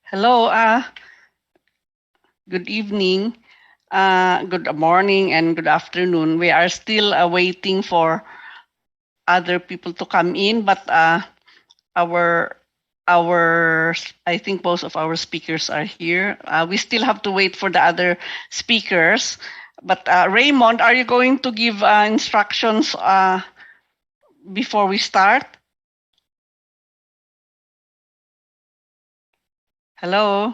Hello, good evening, good morning, and good afternoon. We are still waiting for other people to come in, but our I think most of our speakers are here. We still have to wait for the other speakers. But Raymond, are you going to give instructions before we start? Hello.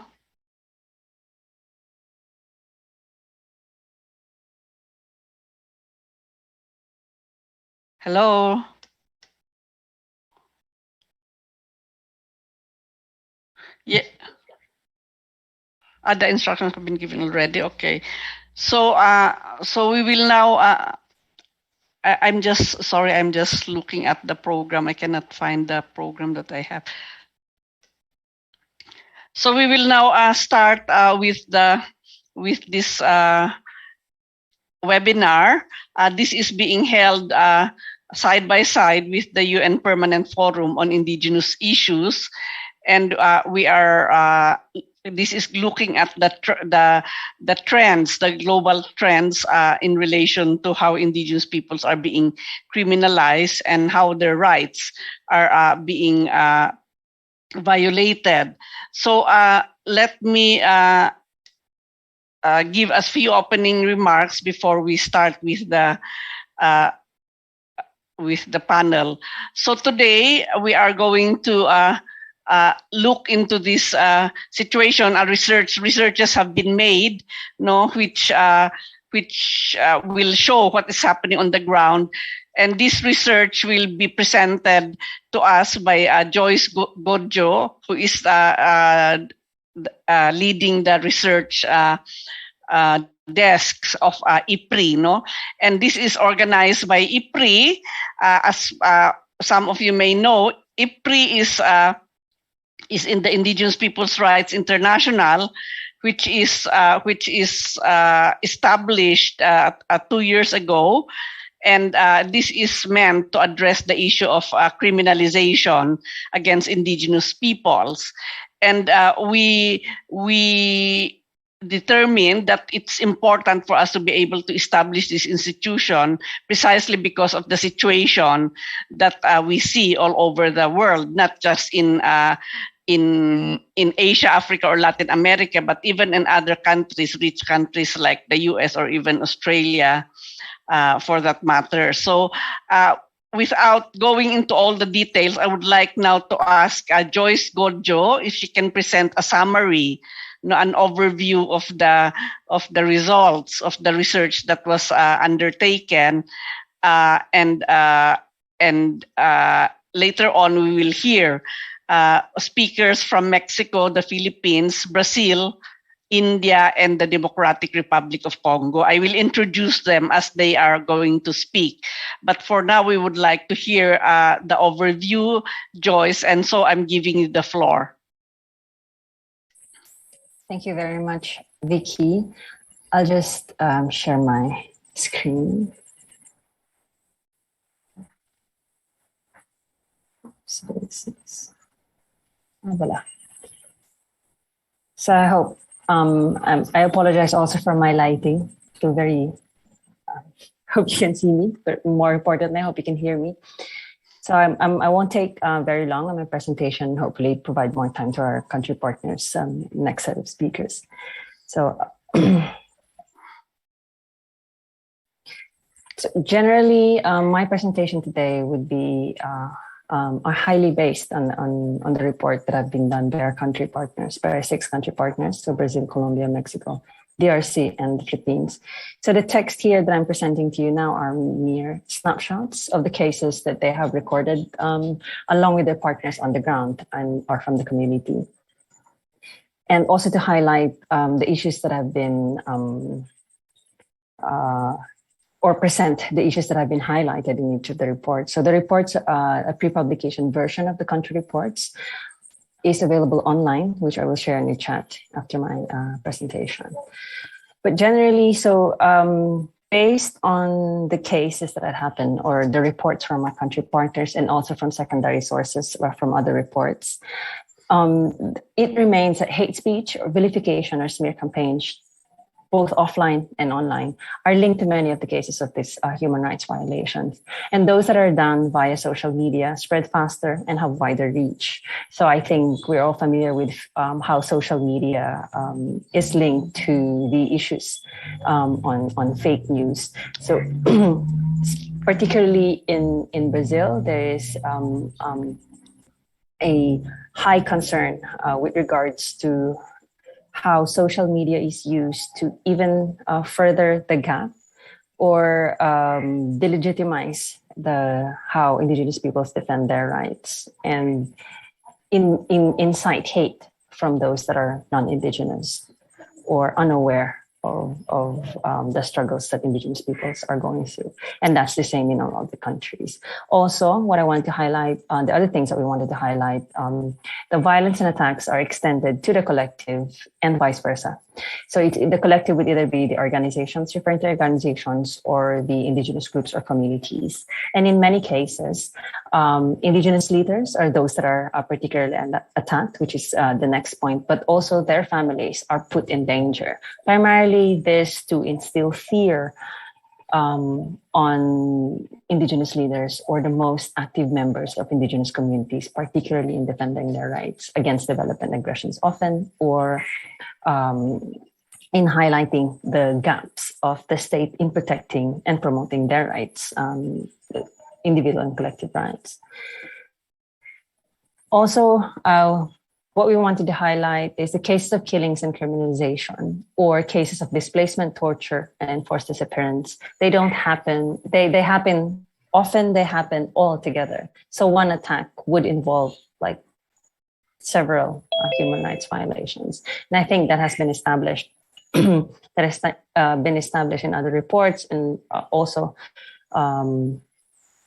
Hello. Yeah. The instructions have been given already. Okay. So we will now. I'm just sorry. I'm just looking at the program. I cannot find the program that I have. So we will now start with this webinar. This is being held side by side with the UN Permanent Forum on Indigenous Issues, and we are. This is looking at the trends, the global trends in relation to how indigenous peoples are being criminalized and how their rights are being violated. So let me give a few opening remarks before we start with the panel. So today we are going to look into this situation. Researches have been made, which will show what is happening on the ground. And this research will be presented to us by Joyce Godjo, who is leading the research desks of IPRI, and this is organized by IPRI. As some of you may know, IPRI is in the Indigenous Peoples Rights International, which is established 2 years ago. And this is meant to address the issue of criminalization against indigenous peoples. And we determined that it's important for us to be able to establish this institution precisely because of the situation that we see all over the world, not just in Asia, Africa, or Latin America, but even in other countries, rich countries like the US or even Australia, for that matter. So without going into all the details, I would like now to ask Joyce Godjo if she can present a summary, an overview of the results of the research that was undertaken, and later on we will hear speakers from Mexico, the Philippines, Brazil, India, and the Democratic Republic of Congo. I will introduce them as they are going to speak. But for now, we would like to hear the overview, Joyce, and so I'm giving you the floor. Thank you very much, Vicky. I'll just share my screen. So this is, voila. So I hope, I apologize also for my lighting. So hope you can see me, but more importantly, I hope you can hear me. So I won't take very long on my presentation, hopefully provide more time to our country partners, next set of speakers. So, so generally, my presentation today would be are highly based on the report that have been done by our country partners, by our 6 country partners, so Brazil, Colombia, Mexico, DRC, and the Philippines. So the text here that I'm presenting to you now are mere snapshots of the cases that they have recorded, along with their partners on the ground or from the community. And also to highlight the issues that have been or present the issues that have been highlighted in each of the reports. So the reports, a pre-publication version of the country reports is available online, which I will share in the chat after my presentation. But generally, so based on the cases that had happened or the reports from our country partners and also from secondary sources or from other reports, it remains that hate speech or vilification or smear campaigns, both offline and online, are linked to many of the cases of these human rights violations. And those that are done via social media spread faster and have wider reach. So I think we're all familiar with how social media is linked to the issues on fake news. So particularly in Brazil, there is a high concern with regards to how social media is used to even further the gap or delegitimize how Indigenous peoples defend their rights and incite hate from those that are non-Indigenous or unaware of the struggles that Indigenous peoples are going through. And that's the same in all of the countries. Also, what I wanted to highlight, the other things that we wanted to highlight, the violence and attacks are extended to the collective and vice versa. So the collective would either be the organizations, referring to organizations, or the Indigenous groups or communities. And in many cases, Indigenous leaders are those that are particularly attacked, which is the next point, but also their families are put in danger. Primarily this to instill fear on Indigenous leaders or the most active members of Indigenous communities, particularly in defending their rights against development aggressions often, or in highlighting the gaps of the state in protecting and promoting their rights, individual and collective rights. Also, what we wanted to highlight is the cases of killings and criminalization, or cases of displacement, torture, and forced disappearance. They don't happen, they happen, often they happen all together. So one attack would involve like several human rights violations. And I think that has been established, that has been established in other reports, and also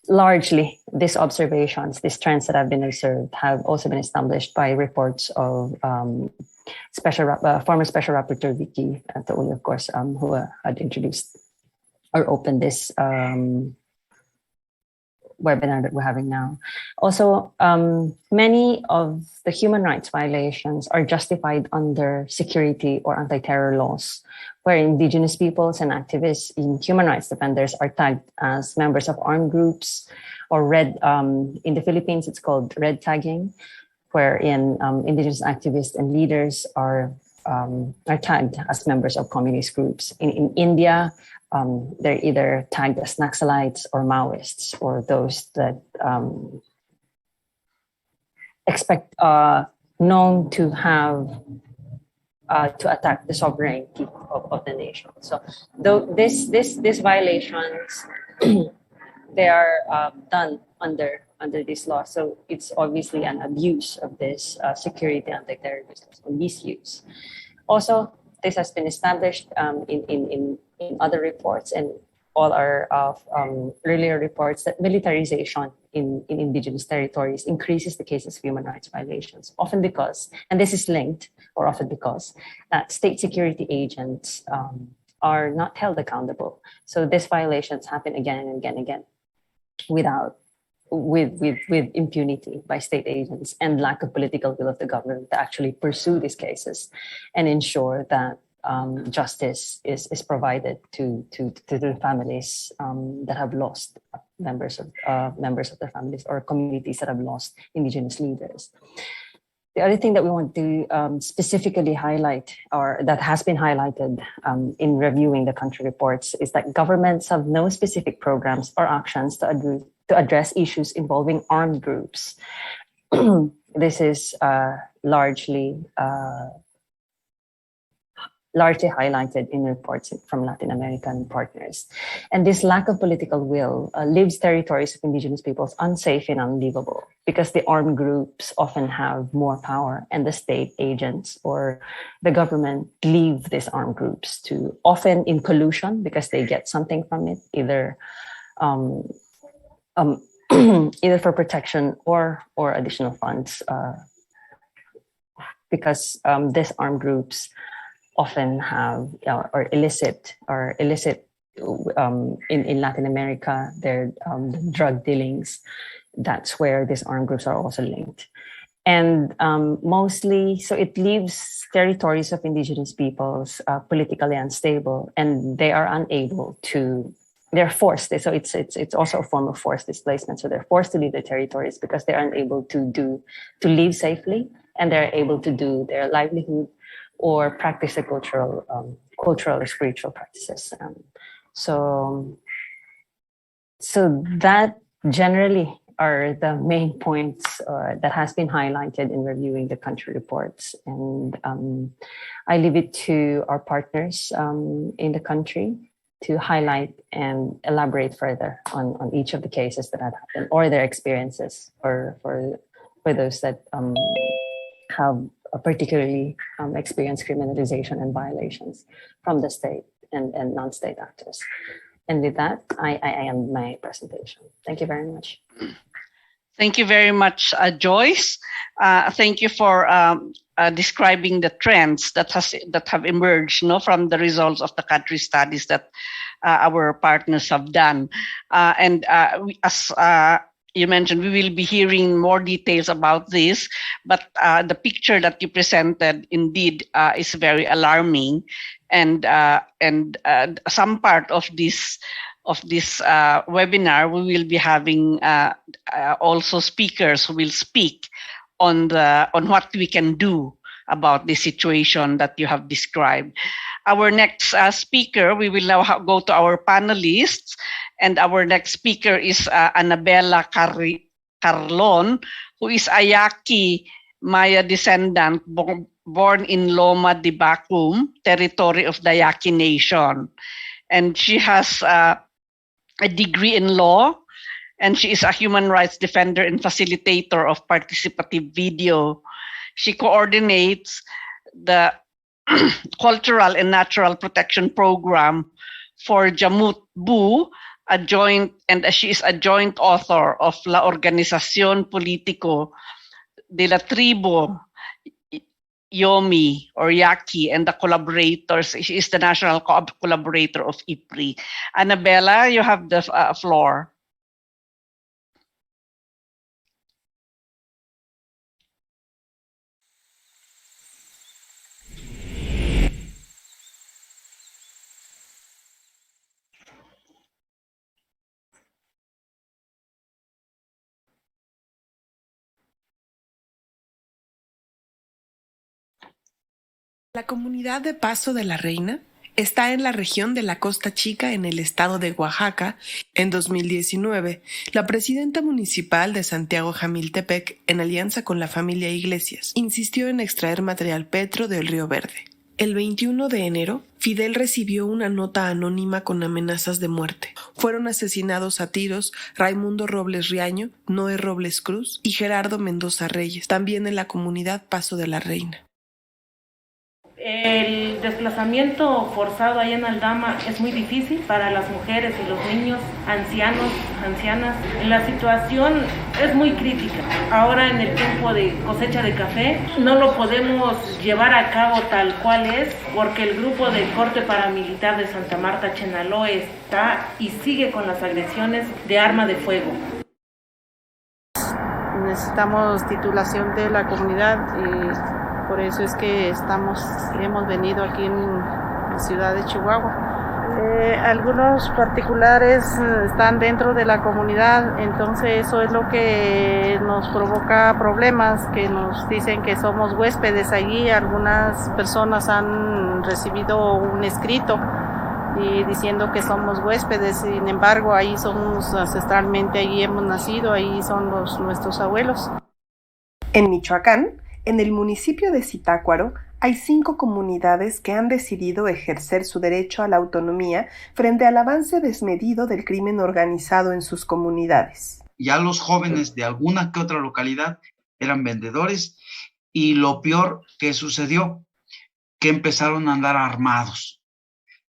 largely these observations, these trends that have been observed have also been established by reports of former Special Rapporteur Vicky Tauli, of course, who had introduced or opened this webinar that we're having now. Also, many of the human rights violations are justified under security or anti-terror laws, where Indigenous peoples and activists in human rights defenders are tagged as members of armed groups, or red. In the Philippines, it's called red tagging, wherein Indigenous activists and leaders are tagged as members of communist groups. In India, they're either tagged as Naxalites or Maoists, or those that known to have to attack the sovereignty of the nation. So, though these violations they are done under this law, so it's obviously an abuse of this security anti-terrorism misuse. Also, this has been established in other reports and all our earlier reports that militarization in Indigenous territories increases the cases of human rights violations, often because, and this is linked, or often because, state security agents are not held accountable. So these violations happen again and again and again with impunity by state agents and lack of political will of the government to actually pursue these cases and ensure that justice is provided to the families that have lost members of their families, or communities that have lost Indigenous leaders. The other thing that we want to specifically highlight, or that has been highlighted in reviewing the country reports, is that governments have no specific programs or actions to address issues involving armed groups. This is largely highlighted in reports from Latin American partners. And this lack of political will leaves territories of Indigenous peoples unsafe and unlivable, because the armed groups often have more power, and the state agents or the government leave these armed groups to, often in collusion, because they get something from it, either either for protection or additional funds, because these armed groups often have or illicit in Latin America, their drug dealings. That's where these armed groups are also linked. And mostly, so it leaves territories of indigenous peoples politically unstable, and they are unable to. They're forced. So it's also a form of forced displacement. So they're forced to leave their territories because they're unable to live safely, and they're able to do their livelihood or practice the cultural or spiritual practices. So that generally are the main points that has been highlighted in reviewing the country reports. And I leave it to our partners in the country to highlight and elaborate further on each of the cases that have happened or their experiences for those that have particularly experienced criminalization and violations from the state and non-state actors. And with that, I end my presentation. Thank you very much. Thank you very much, Joyce. Thank you for describing the trends that have emerged, from the results of the country studies that our partners have done. As you mentioned, we will be hearing more details about this, but the picture that you presented indeed is very alarming, and some part of this webinar, we will be having also speakers who will speak on what we can do about the situation that you have described. Our next speaker, we will now go to our panelists, and our next speaker is Annabella Carlon, who is a Yaqui Maya descendant born in Loma de Bacum, territory of the Yaqui Nation. And she has a degree in law, and she is a human rights defender and facilitator of participative video. She coordinates the Cultural and Natural Protection Program for Jamut Bu, she is a joint author of La Organización Político de la Tribu Yomi or Yaqui and the collaborators. She is the national collaborator of IPRI. Annabella, you have the floor. La comunidad de Paso de la Reina está en la región de la Costa Chica en el estado de Oaxaca. En 2019, la presidenta municipal de Santiago Jamiltepec, en alianza con la familia Iglesias, insistió en extraer material petro del Río Verde. El 21 de enero, Fidel recibió una nota anónima con amenazas de muerte. Fueron asesinados a tiros Raimundo Robles Riaño, Noé Robles Cruz y Gerardo Mendoza Reyes, también en la comunidad Paso de la Reina. El desplazamiento forzado allá en Aldama es muy difícil para las mujeres y los niños, ancianos, ancianas. La situación es muy crítica. Ahora en el tiempo de cosecha de café no lo podemos llevar a cabo tal cual es porque el grupo de corte paramilitar de Santa Marta, Chenaló, está y sigue con las agresiones de arma de fuego. Necesitamos titulación de la comunidad y por eso es que hemos venido aquí en la ciudad de Chihuahua. Algunos particulares están dentro de la comunidad, entonces eso es lo que nos provoca problemas, que nos dicen que somos huéspedes allí. Algunas personas han recibido un escrito y diciendo que somos huéspedes, sin embargo ahí somos ancestralmente, allí hemos nacido, ahí son nuestros abuelos. En Michoacán, en el municipio de Zitácuaro, hay 5 comunidades que han decidido ejercer su derecho a la autonomía frente al avance desmedido del crimen organizado en sus comunidades. Ya los jóvenes de alguna que otra localidad eran vendedores y lo peor que sucedió, que empezaron a andar armados.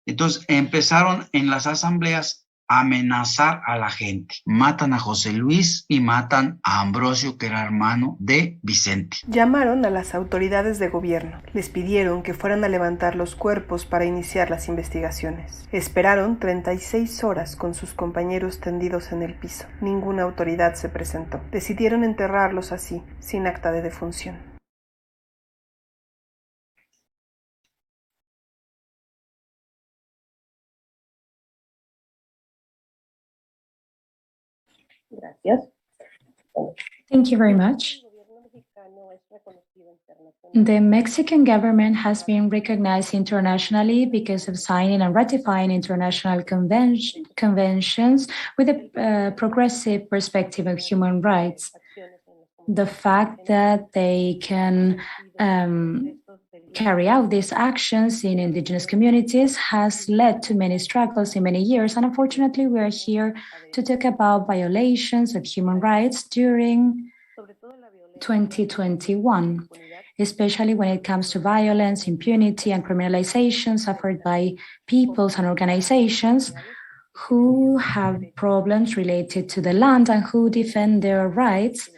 Entonces empezaron en las asambleas amenazar a la gente. Matan a José Luis y matan a Ambrosio, que era hermano de Vicente. Llamaron a las autoridades de gobierno. Les pidieron que fueran a levantar los cuerpos para iniciar las investigaciones. Esperaron 36 horas con sus compañeros tendidos en el piso. Ninguna autoridad se presentó. Decidieron enterrarlos así, sin acta de defunción. Gracias. Thank you very much. The Mexican government has been recognized internationally because of signing and ratifying international conventions with a progressive perspective of human rights. The fact that they can carry out these actions in indigenous communities has led to many struggles in many years, and unfortunately we are here to talk about violations of human rights during 2021, especially when it comes to violence, impunity, and criminalization suffered by peoples and organizations who have problems related to the land and who defend their rights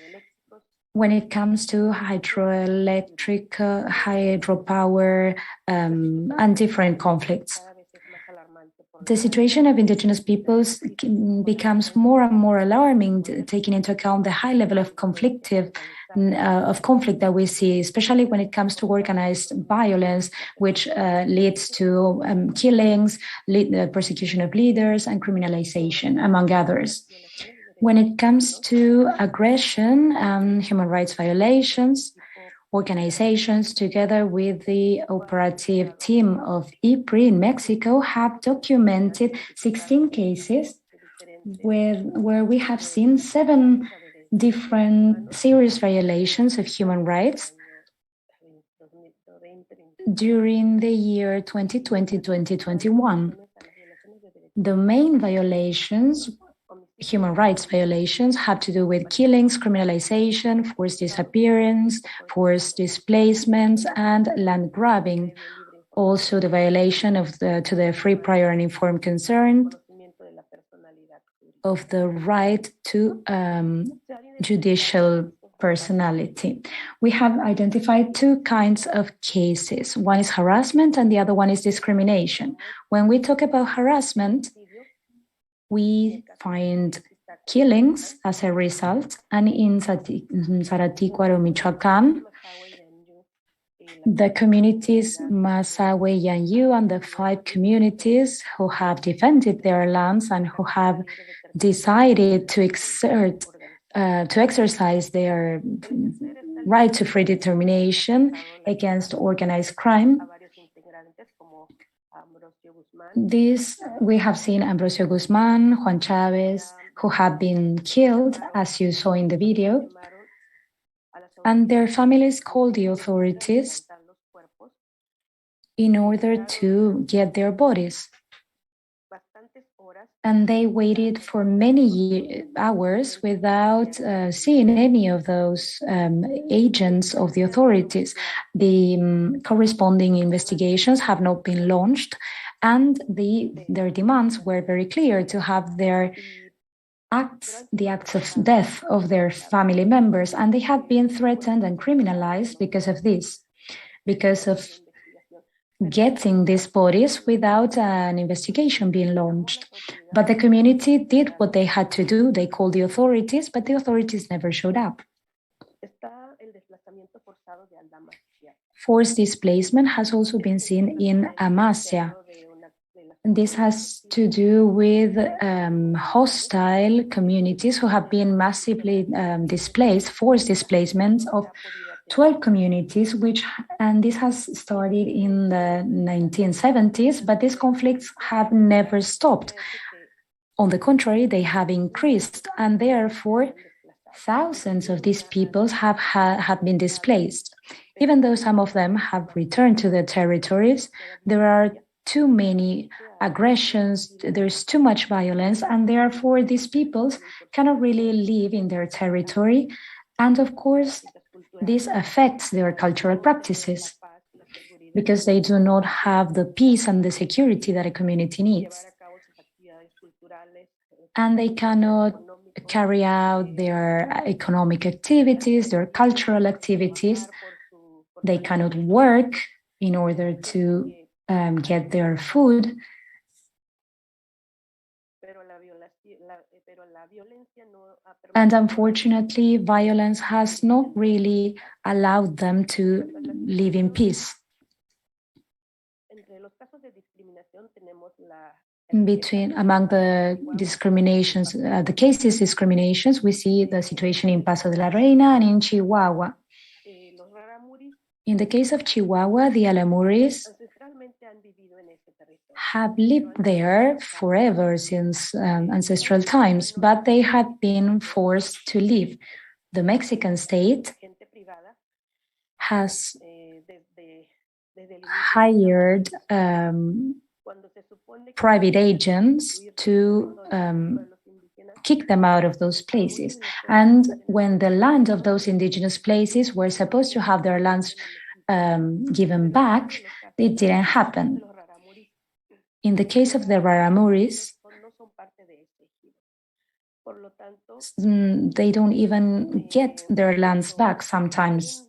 when it comes to hydroelectric, hydropower, and different conflicts. The situation of indigenous peoples becomes more and more alarming, taking into account the high level of conflict that we see, especially when it comes to organized violence, which leads to killings, persecution of leaders, and criminalization, among others. When it comes to aggression and human rights violations, organizations, together with the operative team of IPRI in Mexico, have documented 16 cases where we have seen 7 different serious violations of human rights during the year 2020-2021. The main violations, human rights violations, have to do with killings, criminalization, forced disappearance, forced displacements, and land grabbing. Also, the violation of to the free, prior, and informed consent of the right to judicial personality. We have identified 2 kinds of cases. One is harassment and the other one is discrimination. When we talk about harassment, we find killings as a result, and in Saratícuaro, Michoacán, the communities Masawe, Yanyu, and the 5 communities who have defended their lands and who have decided to exercise their right to free determination against organized crime. We have seen Ambrosio Guzman, Juan Chavez, who have been killed, as you saw in the video, and their families called the authorities in order to get their bodies. And they waited for many hours without seeing any of those agents of the authorities. The corresponding investigations have not been launched, and their demands were very clear: to have the acts of death of their family members, and they have been threatened and criminalized because of this, because of getting these bodies without an investigation being launched. But the community did what they had to do. They called the authorities, but the authorities never showed up. Forced displacement has also been seen in Amasya. This has to do with hostile communities who have been massively displaced, forced displacements of 12 communities, and this has started in the 1970s, but these conflicts have never stopped. On the contrary, they have increased, and therefore thousands of these peoples have been displaced. Even though some of them have returned to their territories, there are too many aggressions, there's too much violence, and therefore these peoples cannot really live in their territory. And of course, this affects their cultural practices because they do not have the peace and the security that a community needs. and they cannot carry out their economic activities, their cultural activities. They cannot work in order to get their food. And unfortunately, violence has not really allowed them to live in peace. Among the discriminations, the cases discriminations, we see the situation in Paso de la Reina and in Chihuahua. In the case of Chihuahua, the Alamuris have lived there forever since ancestral times, but they have been forced to leave. The Mexican state has hired private agents to kick them out of those places. And when the land of those indigenous places were supposed to have their lands given back, it didn't happen. In the case of the Raramuris, they don't even get their lands back sometimes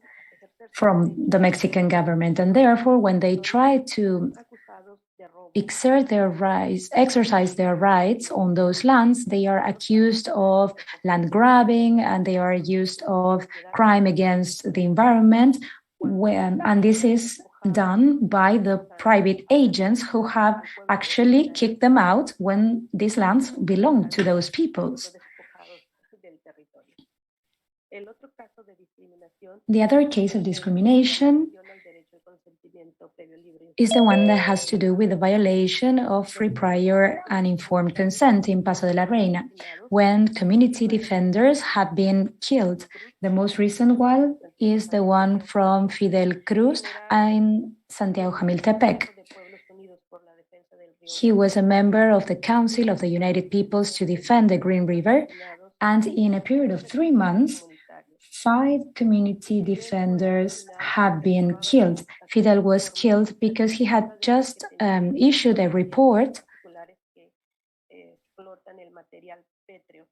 from the Mexican government. And therefore, when they try to exercise their rights on those lands, they are accused of land grabbing and they are accused of crime against the environment. And this is done by the private agents who have actually kicked them out when these lands belong to those peoples. The other case of discrimination is the one that has to do with the violation of free, prior, and informed consent in Paso de la Reina, when community defenders have been killed. The most recent one is the one from Fidel Cruz in Santiago Jamiltepec. He was a member of the Council of the United Peoples to defend the Green River, and in a period of 3 months, 5 community defenders have been killed. Fidel was killed because he had just issued a report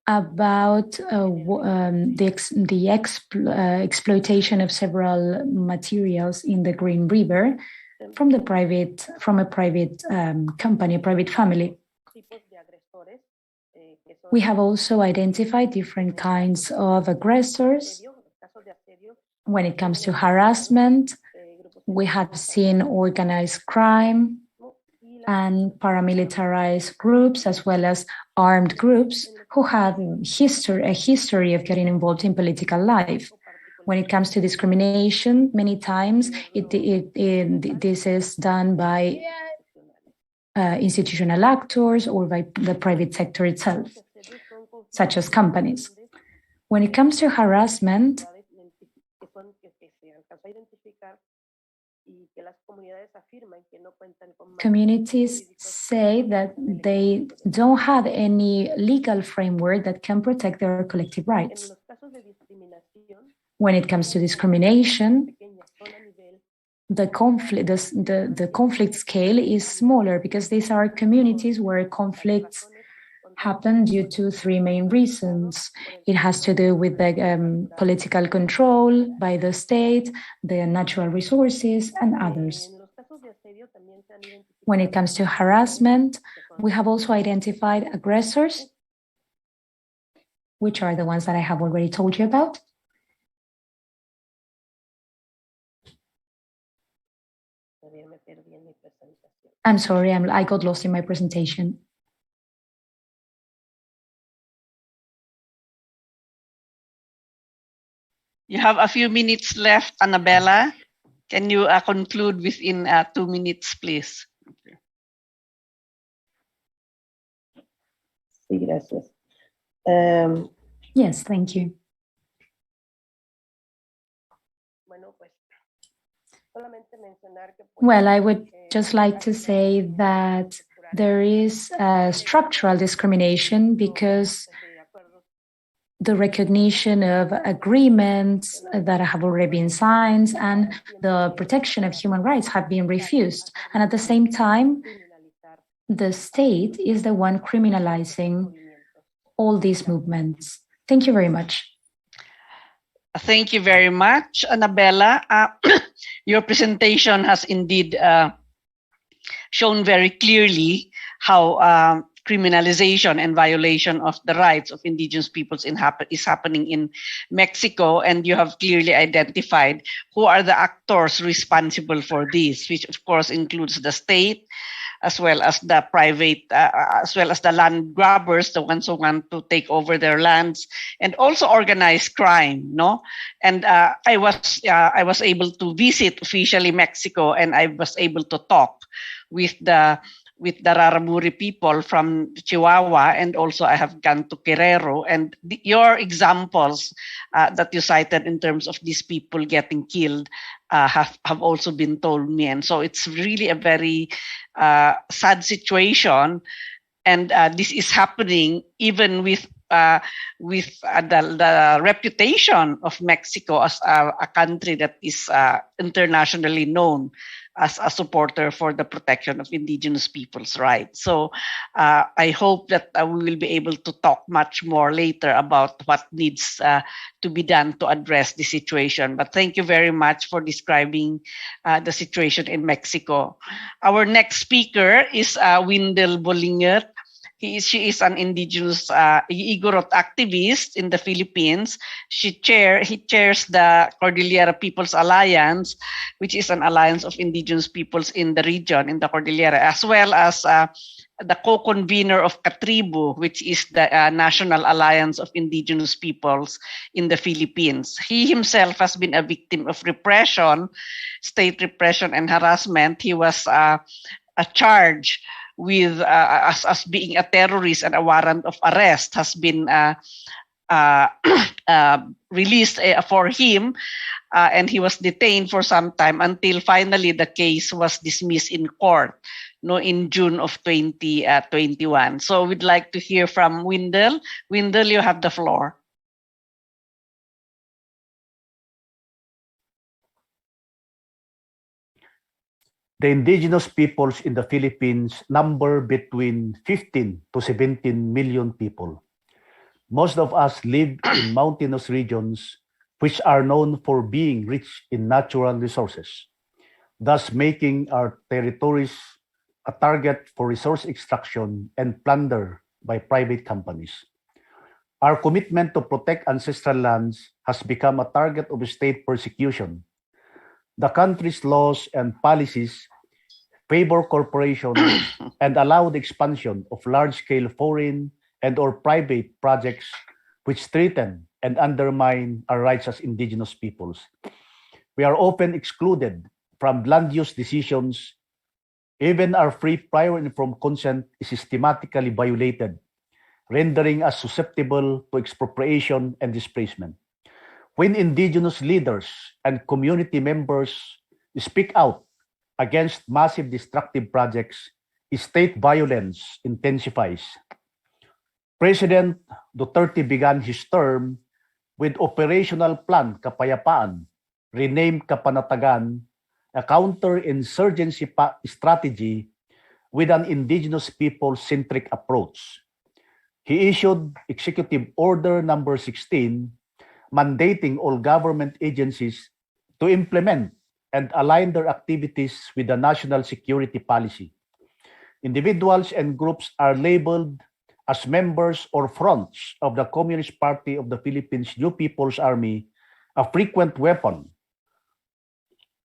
about the exploitation of several materials in the Green River from a private company, a private family. We have also identified different kinds of aggressors. When it comes to harassment, we have seen organized crime and paramilitarized groups, as well as armed groups who have a history of getting involved in political life. When it comes to discrimination, many times this is done by institutional actors or by the private sector itself, such as companies. When it comes to harassment, communities say that they don't have any legal framework that can protect their collective rights. When it comes to discrimination, the conflict scale is smaller because these are communities where conflicts happen due to 3 main reasons. It has to do with the political control by the state, the natural resources, and others. When it comes to harassment, we have also identified aggressors, which are the ones that I have already told you about. I'm sorry, I got lost in my presentation. You have a few minutes left, Annabella. Can you conclude within 2 minutes, please? Sí, gracias. Yes, thank you. Well, I would just like to say that there is structural discrimination because the recognition of agreements that have already been signed and the protection of human rights have been refused. And at the same time, the state is the one criminalizing all these movements? Thank you very much. Thank you very much, Annabella. Your presentation has indeed shown very clearly how criminalization and violation of the rights of indigenous peoples is happening in Mexico, and you have clearly identified who are the actors responsible for this, which of course includes the state, as well as the private, as well as the land grabbers, the ones who want to take over their lands, and also organized crime, no? And I was able to visit officially Mexico, and I was able to talk with the Raramuri people from Chihuahua, and also I have gone to Guerrero, and your examples that you cited in terms of these people getting killed have also been told me, and so it's really a very sad situation, and this is happening even with the reputation of Mexico as a country that is internationally known as a supporter for the protection of indigenous people's rights. So I hope that we will be able to talk much more later about what needs to be done to address the situation. But thank you very much for describing the situation in Mexico. Our next speaker is Wendell Bolinger. She is an indigenous Igorot activist in the Philippines. He chairs the Cordillera People's Alliance, which is an alliance of indigenous peoples in the region, in the Cordillera, as well as the co-convener of Katribu, which is the National Alliance of Indigenous Peoples in the Philippines. He himself has been a victim of repression, state repression and harassment. He was charged with as being a terrorist, and a warrant of arrest has been released for him, and he was detained for some time until finally the case was dismissed in court, in June of 2021. So we'd like to hear from Wendell. Wendell, you have the floor. The indigenous peoples in the Philippines number between 15 to 17 million people. Most of us live in mountainous regions which are known for being rich in natural resources, thus making our territories a target for resource extraction and plunder by private companies. Our commitment to protect ancestral lands has become a target of state persecution. The country's laws and policies favor corporations and allow the expansion of large-scale foreign and or private projects which threaten and undermine our rights as indigenous peoples. We are often excluded from land use decisions. Even our free, prior, and informed consent is systematically violated, rendering us susceptible to expropriation and displacement. When indigenous leaders and community members speak out against massive destructive projects, state violence intensifies. President Duterte began his term with Operational Plan Kapayapaan, renamed Kapanatagan, a counter-insurgency strategy with an indigenous people-centric approach. He issued Executive Order Number 16, mandating all government agencies to implement and align their activities with the national security policy. Individuals and groups are labeled as members or fronts of the Communist Party of the Philippines New People's Army, a frequent weapon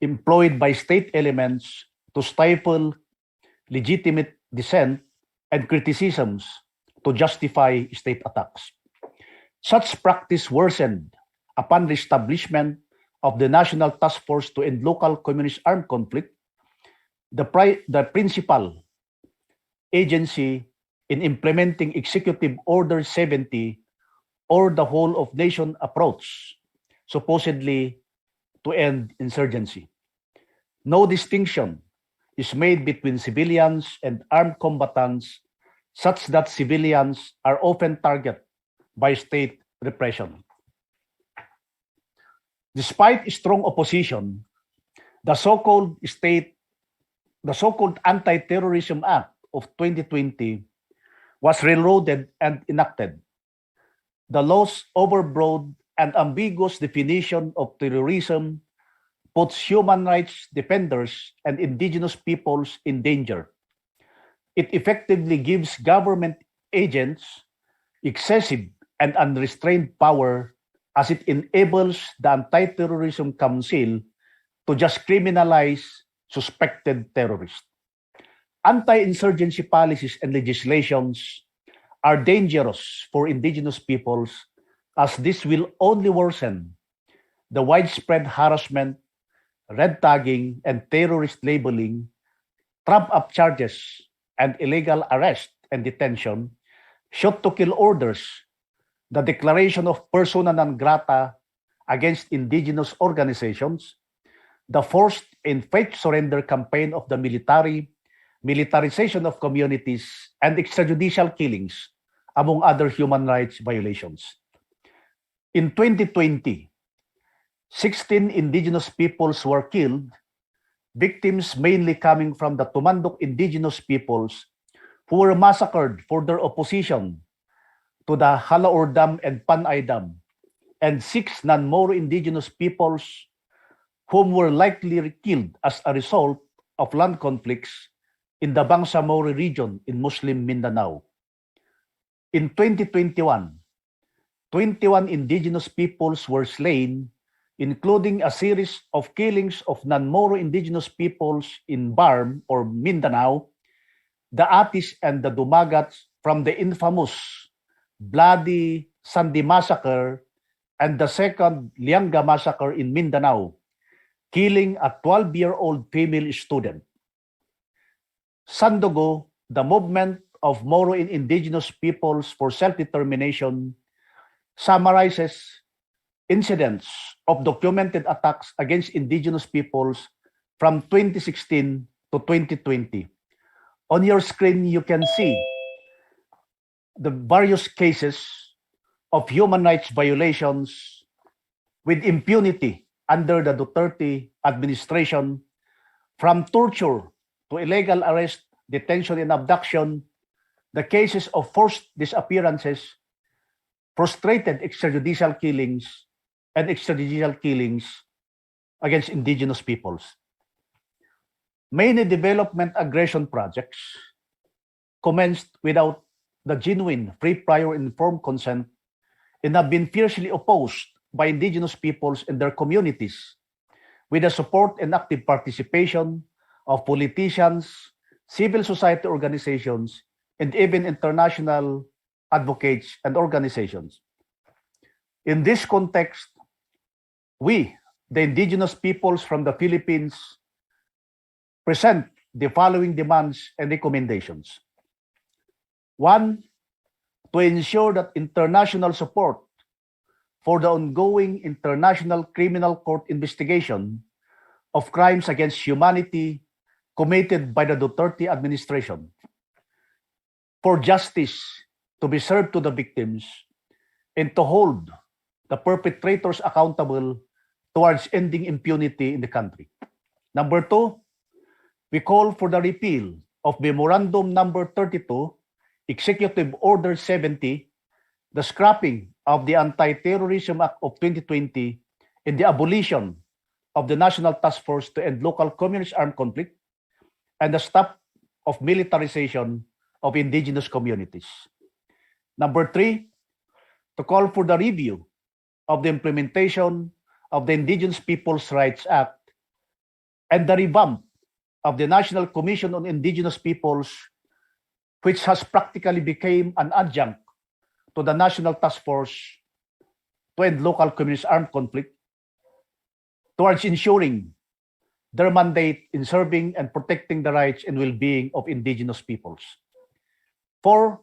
employed by state elements to stifle legitimate dissent and criticisms to justify state attacks. Such practice worsened upon the establishment of the National Task Force to End Local Communist Armed Conflict, the principal agency in implementing Executive Order 70, or the whole of nation approach, supposedly to end insurgency. No distinction is made between civilians and armed combatants, such that civilians are often targeted by state repression. Despite strong opposition, the so-called Anti-Terrorism Act of 2020 was reloaded and enacted the law's overbroad and ambiguous definition of terrorism puts human rights defenders and indigenous peoples in danger. It effectively gives government agents excessive and unrestrained power as it enables the Anti-Terrorism Council to just criminalize suspected terrorists. Anti-insurgency policies and legislations are dangerous for indigenous peoples as this will only worsen the widespread harassment, red tagging, and terrorist labeling, trump-up charges, and illegal arrest and detention, shoot-to-kill orders, the declaration of persona non grata against indigenous organizations, the forced and fake surrender campaign of the military, militarization of communities, and extrajudicial killings, among other human rights violations. In 2020, 16 indigenous peoples were killed, victims mainly coming from the Tumandok indigenous peoples who were massacred for their opposition to the Halaor Dam and Panay Dam, and 6 non-Moro indigenous peoples whom were likely killed as a result of land conflicts in the Bangsamoro region in Muslim Mindanao. In 2021, 21 indigenous peoples were slain, including a series of killings of non-Moro indigenous peoples in Barm or Mindanao, the Atis and the Dumagats from the infamous Bloody Sunday Massacre and the second Lianga Massacre in Mindanao, killing a 12-year-old female student. Sandogo, the movement of Moro and indigenous peoples for self-determination, summarizes incidents of documented attacks against indigenous peoples from 2016 to 2020. On your screen, you can see the various cases of human rights violations with impunity under the Duterte administration, from torture to illegal arrest, detention, and abduction, the cases of forced disappearances, frustrated extrajudicial killings, and extrajudicial killings against indigenous peoples. Many development aggression projects commenced without the genuine, free, prior, informed consent and have been fiercely opposed by indigenous peoples and their communities with the support and active participation of politicians, civil society organizations, and even international advocates and organizations. In this context, we, the indigenous peoples from the Philippines, present the following demands and recommendations. 1, to ensure that international support for the ongoing International Criminal Court investigation of crimes against humanity committed by the Duterte administration, for justice to be served to the victims, and to hold the perpetrators accountable towards ending impunity in the country. Number 2, we call for the repeal of Memorandum Number 32, Executive Order 70, the scrapping of the Anti-Terrorism Act of 2020, and the abolition of the National Task Force to End Local Communist Armed Conflict, and the stop of militarization of indigenous communities. Number 3, to call for the review of the implementation of the Indigenous Peoples Rights Act and the revamp of the National Commission on Indigenous Peoples, which has practically become an adjunct to the National Task Force to End Local Communist Armed Conflict, towards ensuring their mandate in serving and protecting the rights and well-being of indigenous peoples. 4,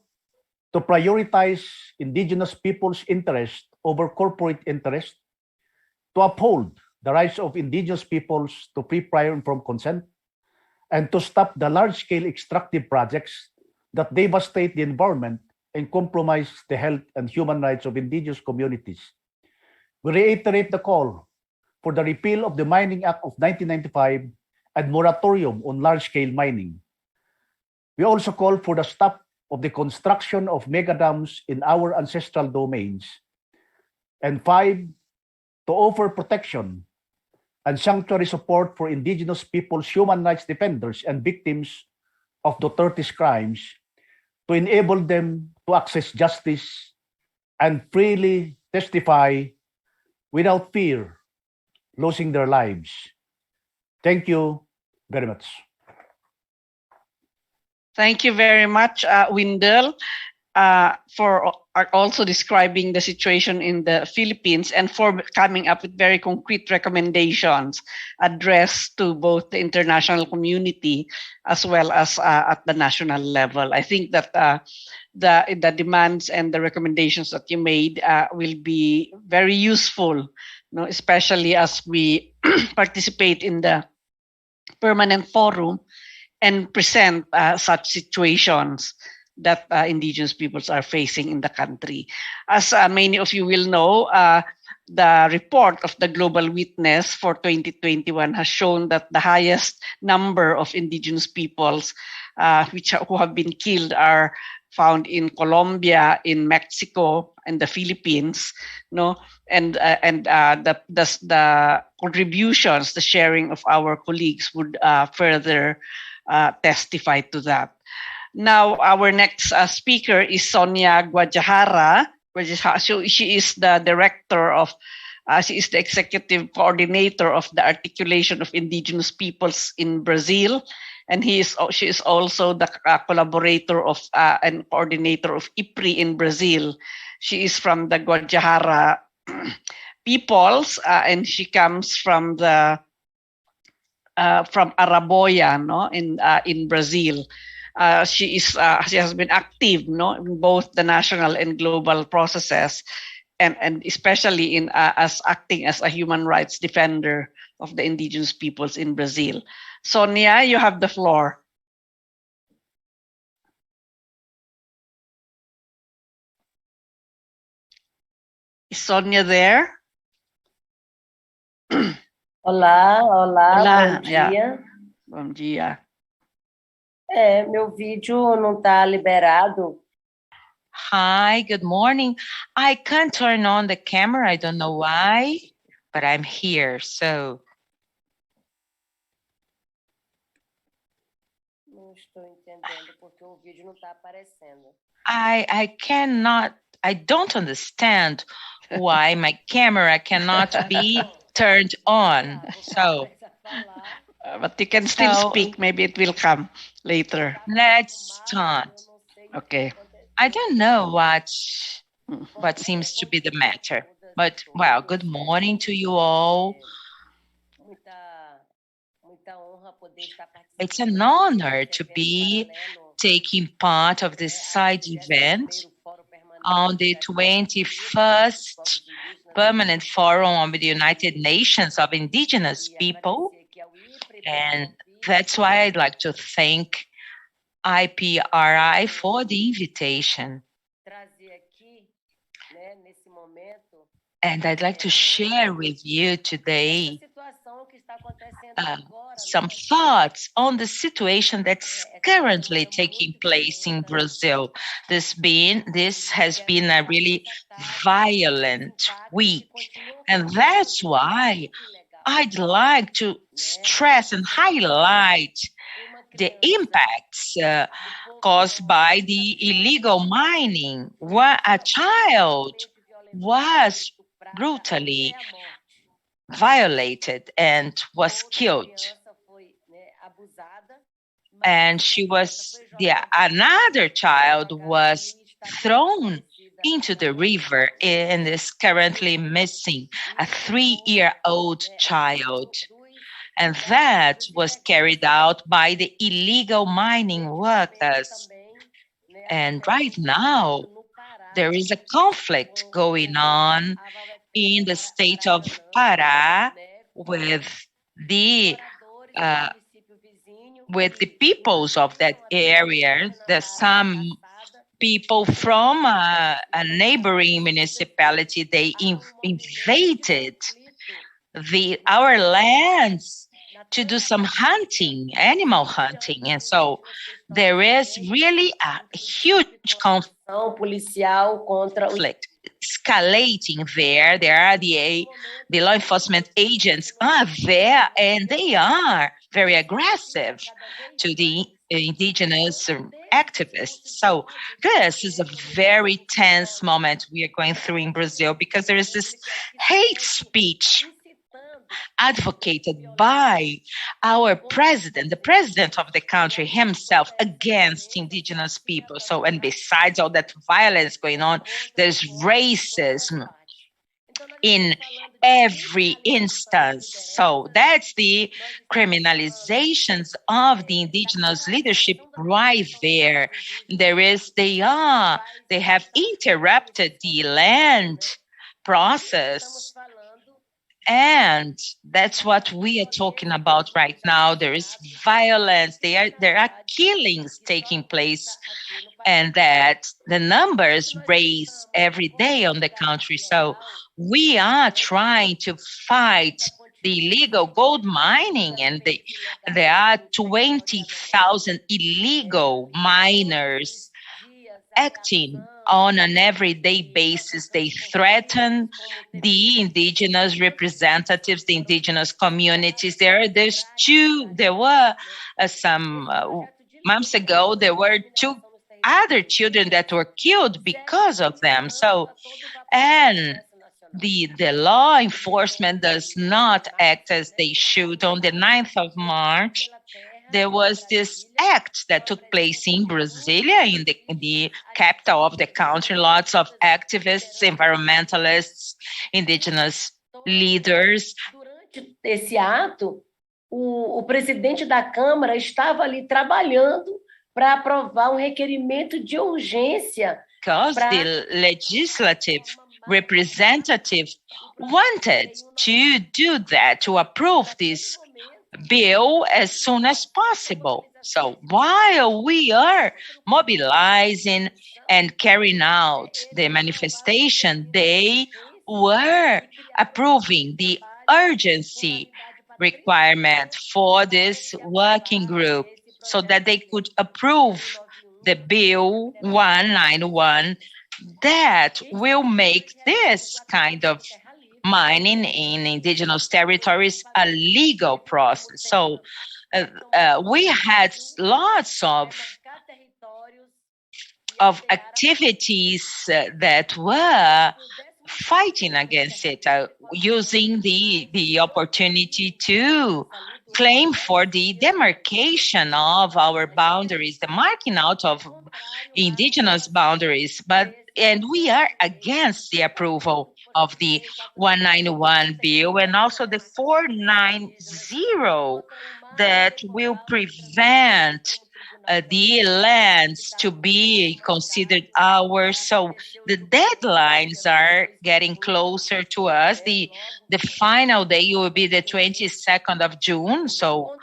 to prioritize indigenous peoples' interest over corporate interest, to uphold the rights of indigenous peoples to free, prior, informed consent, and to stop the large-scale extractive projects that devastate the environment and compromise the health and human rights of indigenous communities. We reiterate the call for the repeal of the Mining Act of 1995 and moratorium on large-scale mining. We also call for the stop of the construction of megadams in our ancestral domains. And 5, to offer protection and sanctuary support for indigenous peoples, human rights defenders, and victims of Duterte's crimes to enable them to access justice and freely testify without fear losing their lives. Thank you very much. Thank you very much, Wendell, for also describing the situation in the Philippines and for coming up with very concrete recommendations addressed to both the international community as well as at the national level. I think that the demands and the recommendations that you made will be very useful, especially as we participate in the permanent forum and present such situations that indigenous peoples are facing in the country. As many of you will know, the report of the Global Witness for 2021 has shown that the highest number of indigenous peoples who have been killed are found in Colombia, in Mexico, and the Philippines. And the contributions, the sharing of our colleagues would further testify to that. Now, our next speaker is Sonia Guajahara. She is the director of, she is the executive coordinator of the Articulation of Indigenous Peoples in Brazil. And she is also the collaborator of and coordinator of IPRI in Brazil. She is from the Guajahara peoples, and she comes from the from Araboya, in Brazil. She has been active, in both the national and global processes, and especially in as acting as a human rights defender of the indigenous peoples in Brazil. Sonia, you have the floor. Is Sonia there? Olá, Olá, bom dia. Bom dia. Meu vídeo não está liberado. Hi, good morning. I can't turn on the camera. I don't know why, but I'm here, so. Não estou entendendo porque o vídeo não está aparecendo. I don't understand why my camera cannot be turned on. So. But you can still speak. Maybe it will come later. Let's start. Okay. I don't know what seems to be the matter, but well, good morning to you all. It's an honor to be taking part of this side event on the 21st Permanent Forum of the United Nations of Indigenous People. And that's why I'd like to thank IPRI for the invitation. And I'd like to share with you today some thoughts on the situation that's currently taking place in Brazil. This has been a really violent week. And that's why I'd like to stress and highlight the impacts caused by the illegal mining, where a child was brutally violated and was killed. And another child was thrown into the river and is currently missing, a 3-year-old child. And that was carried out by the illegal mining workers. And right now, there is a conflict going on in the state of Pará with the peoples of that area. There's some people from a neighboring municipality. They invaded our lands to do some hunting, animal hunting. And so there is really a huge policial contra os conflict escalating there. There are the law enforcement agents are there, and they are very aggressive to the indigenous activists. So this is a very tense moment we are going through in Brazil, because there is this hate speech advocated by our president, the president of the country himself, against indigenous people. So, and besides all that violence going on, there's racism in every instance. So that's the criminalizations of the indigenous leadership right there. They have interrupted the land process. And that's what we are talking about right now. There is violence. There are killings taking place, and that the numbers raise every day on the country. So we are trying to fight the illegal gold mining, and there are 20,000 illegal miners acting on an everyday basis. They threaten the indigenous representatives, the indigenous communities. There were some months ago, there were 2 other children that were killed because of them. So, and the law enforcement does not act as they should. On the 9th of March, there was this act that took place in Brasilia, in the capital of the country. Lots of activists, environmentalists, indigenous leaders. Durante esse ato, o presidente da Câmara estava ali trabalhando para aprovar requerimento de urgência. Because the legislative representative wanted to do that, to approve this bill as soon as possible. So while we are mobilizing and carrying out the manifestation, they were approving the urgency requirement for this working group so that they could approve the bill 191 that will make this kind of mining in indigenous territories a legal process. So we had lots of activities that were fighting against it, using the opportunity to claim for the demarcation of our boundaries, the marking out of indigenous boundaries. And we are against the approval of the 191 bill and also the 490 that will prevent the lands to be considered ours. So the deadlines are getting closer to us. The final day will be the 22nd of June. So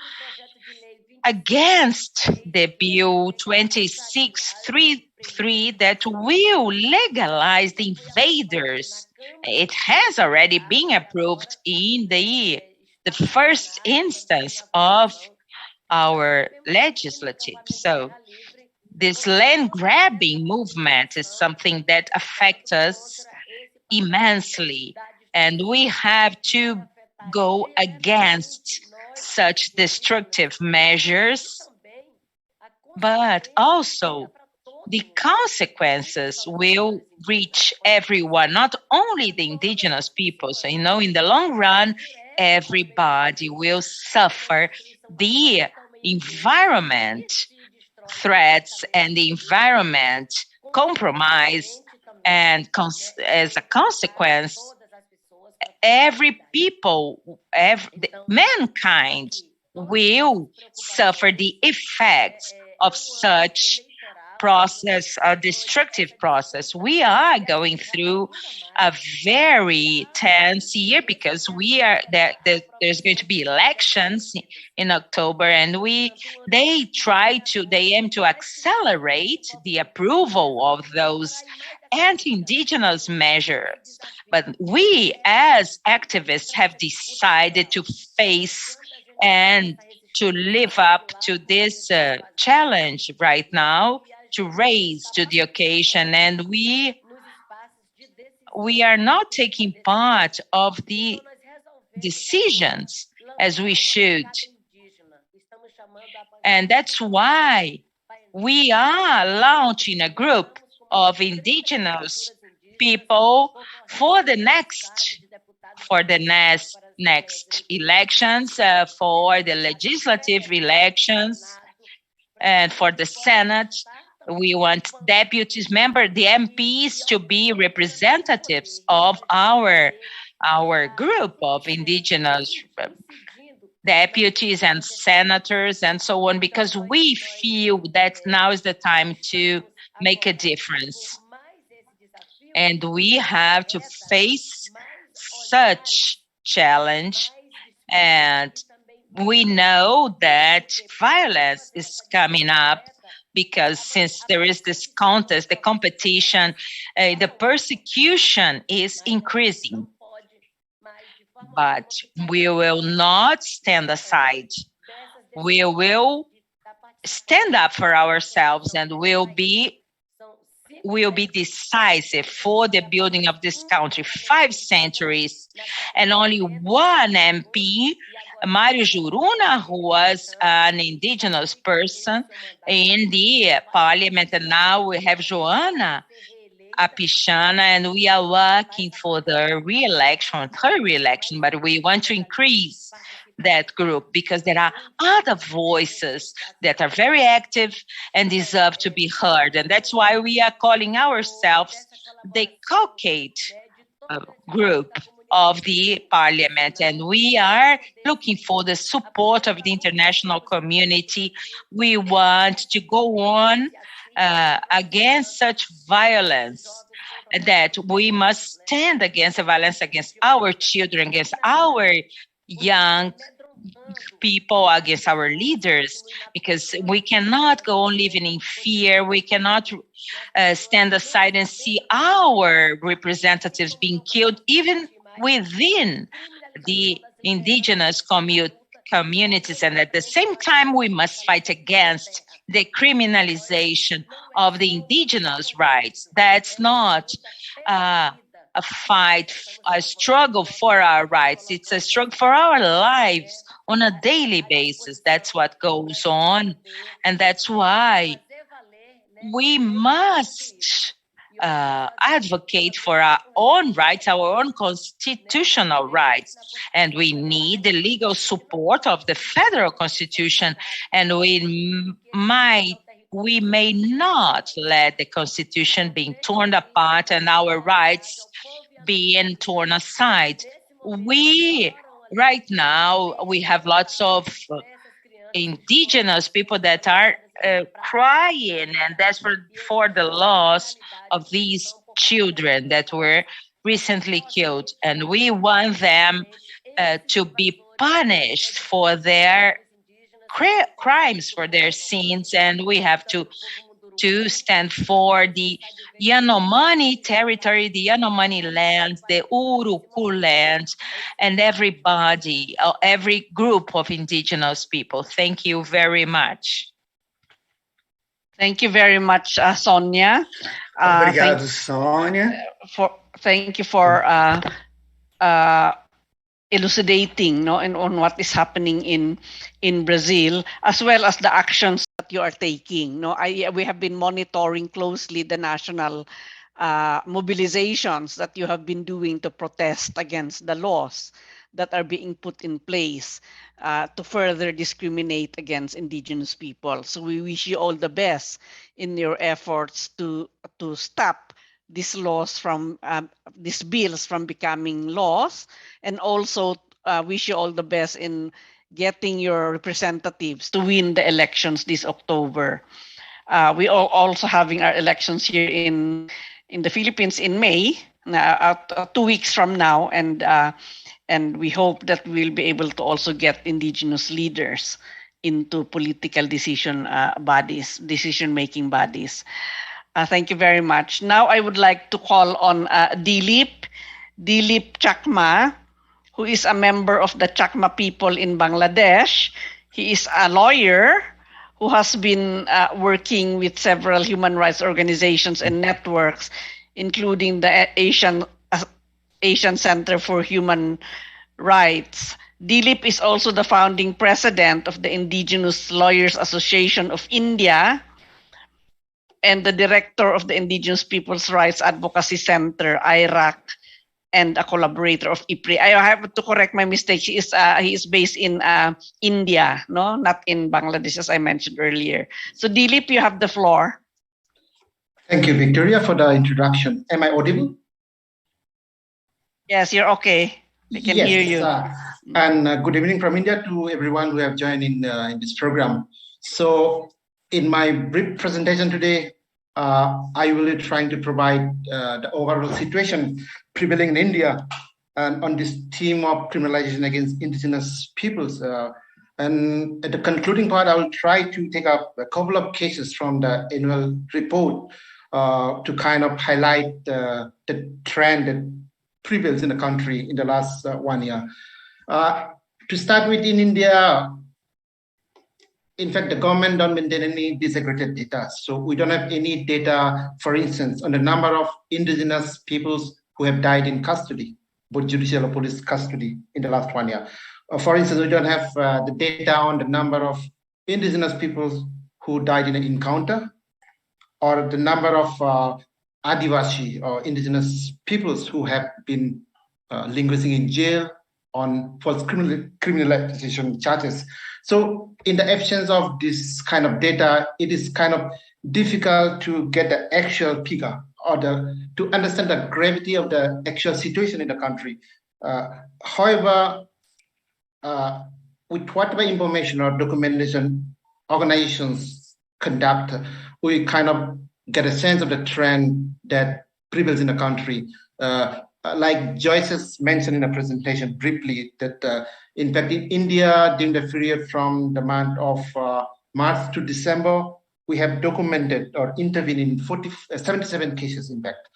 against the bill 2633 that will legalize the invaders. It has already been approved in the first instance of our legislative. So this land grabbing movement is something that affects us immensely, and we have to go against such destructive measures, but also the consequences will reach everyone, not only the indigenous people. So, in the long run, everybody will suffer the environment threats and the environment compromise, and as a consequence, mankind will suffer the effects of such process, a destructive process. We are going through a very tense year because there's going to be elections in October, and they aim to accelerate the approval of those anti-indigenous measures. But we as activists have decided to face and to live up to this challenge right now, to raise to the occasion. And we are not taking part of the decisions as we should. And that's why we are launching a group of indigenous people for the next elections, for the legislative elections, and for the Senate. We want deputies, the MPs, to be representatives of our group of indigenous deputies and senators and so on, because we feel that now is the time to make a difference. And we have to face such challenge. And we know that violence is coming up, because since there is this contest, the competition, the persecution is increasing. But we will not stand aside. We will stand up for ourselves, and will be decisive for the building of this country. 5 centuries, and only one MP, Mário Juruna, who was an indigenous person in the parliament, and now we have Joana Apichana, and we are working for her re-election, but we want to increase that group, because there are other voices that are very active and deserve to be heard. And that's why we are calling ourselves the Caucate group of the parliament. And we are looking for the support of the international community. We want to go on against such violence, that we must stand against the violence against our children, against our young people, against our leaders, because we cannot go on living in fear. We cannot stand aside and see our representatives being killed, even within the indigenous communities. And at the same time, we must fight against the criminalization of the indigenous rights. That's not a struggle for our rights. It's a struggle for our lives on a daily basis. That's what goes on. And that's why we must advocate for our own rights, our own constitutional rights. And we need the legal support of the federal constitution. And we may not let the constitution being torn apart and our rights being torn aside. Right now, we have lots of indigenous people that are crying and desperate for the loss of these children that were recently killed. And we want them to be punished for their crimes, for their sins. And we have to stand for the Yanomami territory, the Yanomami lands, the Uruku lands, and everybody, every group of indigenous people. Thank you very much. Thank you very much, Sonia. Obrigado, Sonia. Thank you for elucidating on what is happening in Brazil, as well as the actions that you are taking. We have been monitoring closely the national mobilizations that you have been doing to protest against the laws that are being put in place to further discriminate against indigenous people. So we wish you all the best in your efforts to stop these laws from these bills from becoming laws, and also wish you all the best in getting your representatives to win the elections this October. We are also having our elections here in the Philippines in May, 2 weeks from now, and we hope that we'll be able to also get indigenous leaders into political decision-making bodies. Thank you very much. Now I would like to call on Dilip Chakma, who is a member of the Chakma people in Bangladesh. He is a lawyer who has been working with several human rights organizations and networks, including the Asian Center for Human Rights. Dilip is also the founding president of the Indigenous Lawyers Association of India and the director of the Indigenous Peoples Rights Advocacy Center, IRAC, and a collaborator of IPRI. I have to correct my mistake. He is based in India, no, not in Bangladesh, as I mentioned earlier. So Dilip, you have the floor. Thank you, Victoria, for the introduction. Am I audible? Yes, you're okay. We can hear you. And good evening from India to everyone who have joined in this program. So in my brief presentation today, I will be trying to provide the overall situation prevailing in India and on this theme of criminalization against indigenous peoples. And at the concluding part, I will try to take up a couple of cases from the annual report to kind of highlight the trend that prevails in the country in the last 1 year. To start with, in India, in fact, the government don't maintain any disaggregated data. So we don't have any data, for instance, on the number of indigenous peoples who have died in custody, both judicial or police custody in the last 1 year. For instance, we don't have the data on the number of indigenous peoples who died in an encounter, or the number of Adivasi or indigenous peoples who have been languishing in jail on false criminalization charges. So in the absence of this kind of data, it is kind of difficult to get the actual figure or to understand the gravity of the actual situation in the country. However, with whatever information or documentation organizations conduct, we kind of get a sense of the trend that prevails in the country. Like Joyce has mentioned in the presentation briefly, that in fact in India, during the period from the month of March to December, we have documented or intervened in 77 cases, in fact.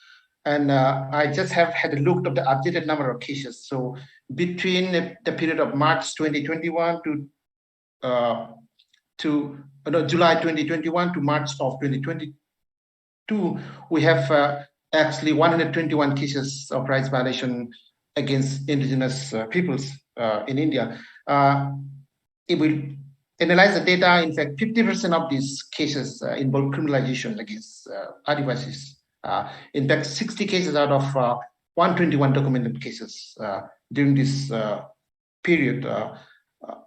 And I just have had a look at the updated number of cases. So between the period of March 2021 to July 2021 to March of 2022, we have actually 121 cases of rights violation against indigenous peoples in India. If we analyze the data, in fact, 50% of these cases involve criminalization against Adivasis. In fact, 60 cases out of 121 documented cases during this period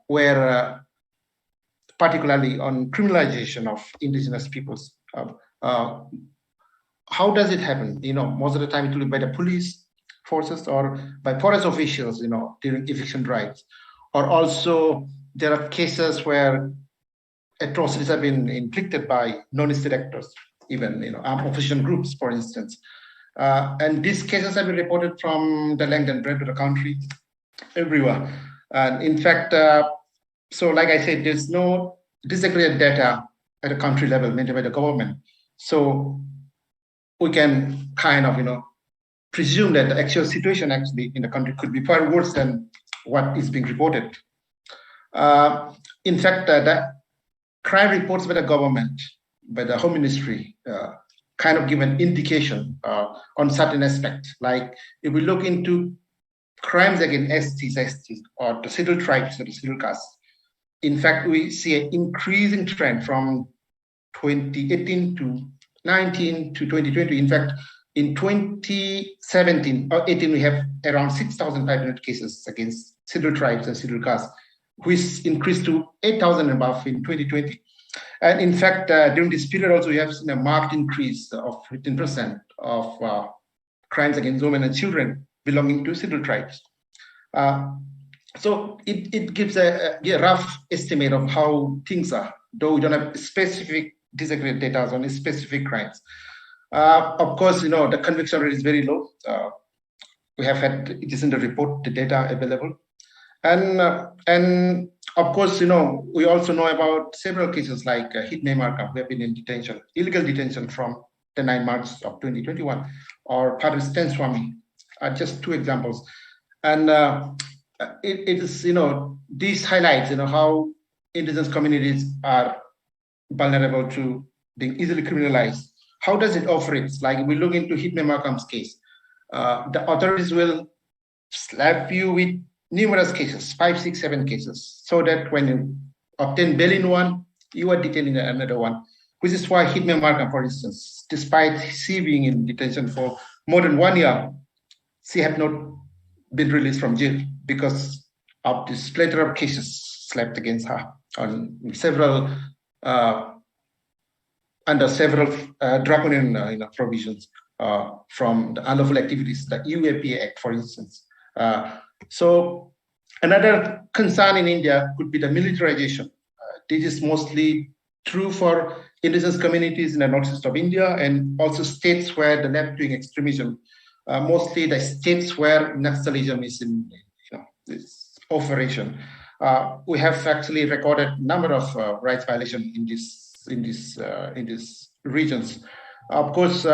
were particularly on criminalization of indigenous peoples. How does it happen? Most of the time it will be by the police forces or by forest officials, during eviction drives. Or also there are cases where atrocities have been inflicted by non-state actors, even armed opposition groups, for instance. And these cases have been reported from the length and breadth of the country, everywhere. And in fact, so like I said, there's no disaggregated data at a country level maintained by the government. So we can kind of, presume that the actual situation actually in the country could be far worse than what is being reported. In fact, the crime reports by the government, by the Home Ministry, kind of give an indication on certain aspects. Like if we look into crimes against STs, or the scheduled tribes or the scheduled castes, in fact, we see an increasing trend from 2018 to 19 to 2020. In fact, in 2017 or 18, we have around 6,500 cases against scheduled tribes and scheduled castes, which increased to 8,000 above in 2020. And in fact, during this period also, we have seen a marked increase of 15% of crimes against women and children belonging to scheduled tribes. So it gives a rough estimate of how things are, though we don't have specific disaggregated data on specific crimes. Of course, the conviction rate is very low. We have had, it is in the report, the data available. And of course, we also know about several cases like Hitne Marka, who have been in detention, illegal detention from the 9 March of 2021, or Paris Swami, are just two examples. And it is, this highlights, how indigenous communities are vulnerable to being easily criminalized. How does it operate? Like if we look into Hitman Markham's case, the authorities will slap you with numerous cases, 5, 6, 7 cases, so that when you obtain bail in one, you are detained in another one, which is why Hitman Markham, for instance, despite she being in detention for more than 1 year, she had not been released from jail because of this plethora of cases slapped against her on several under several draconian provisions from the unlawful activities, the UAPA Act, for instance. So another concern in India could be the militarization. This is mostly true for indigenous communities in the northeast of India and also states where the left-wing extremism, mostly the states where Naxalism is in this operation. We have actually recorded a number of rights violations in these regions. Of course,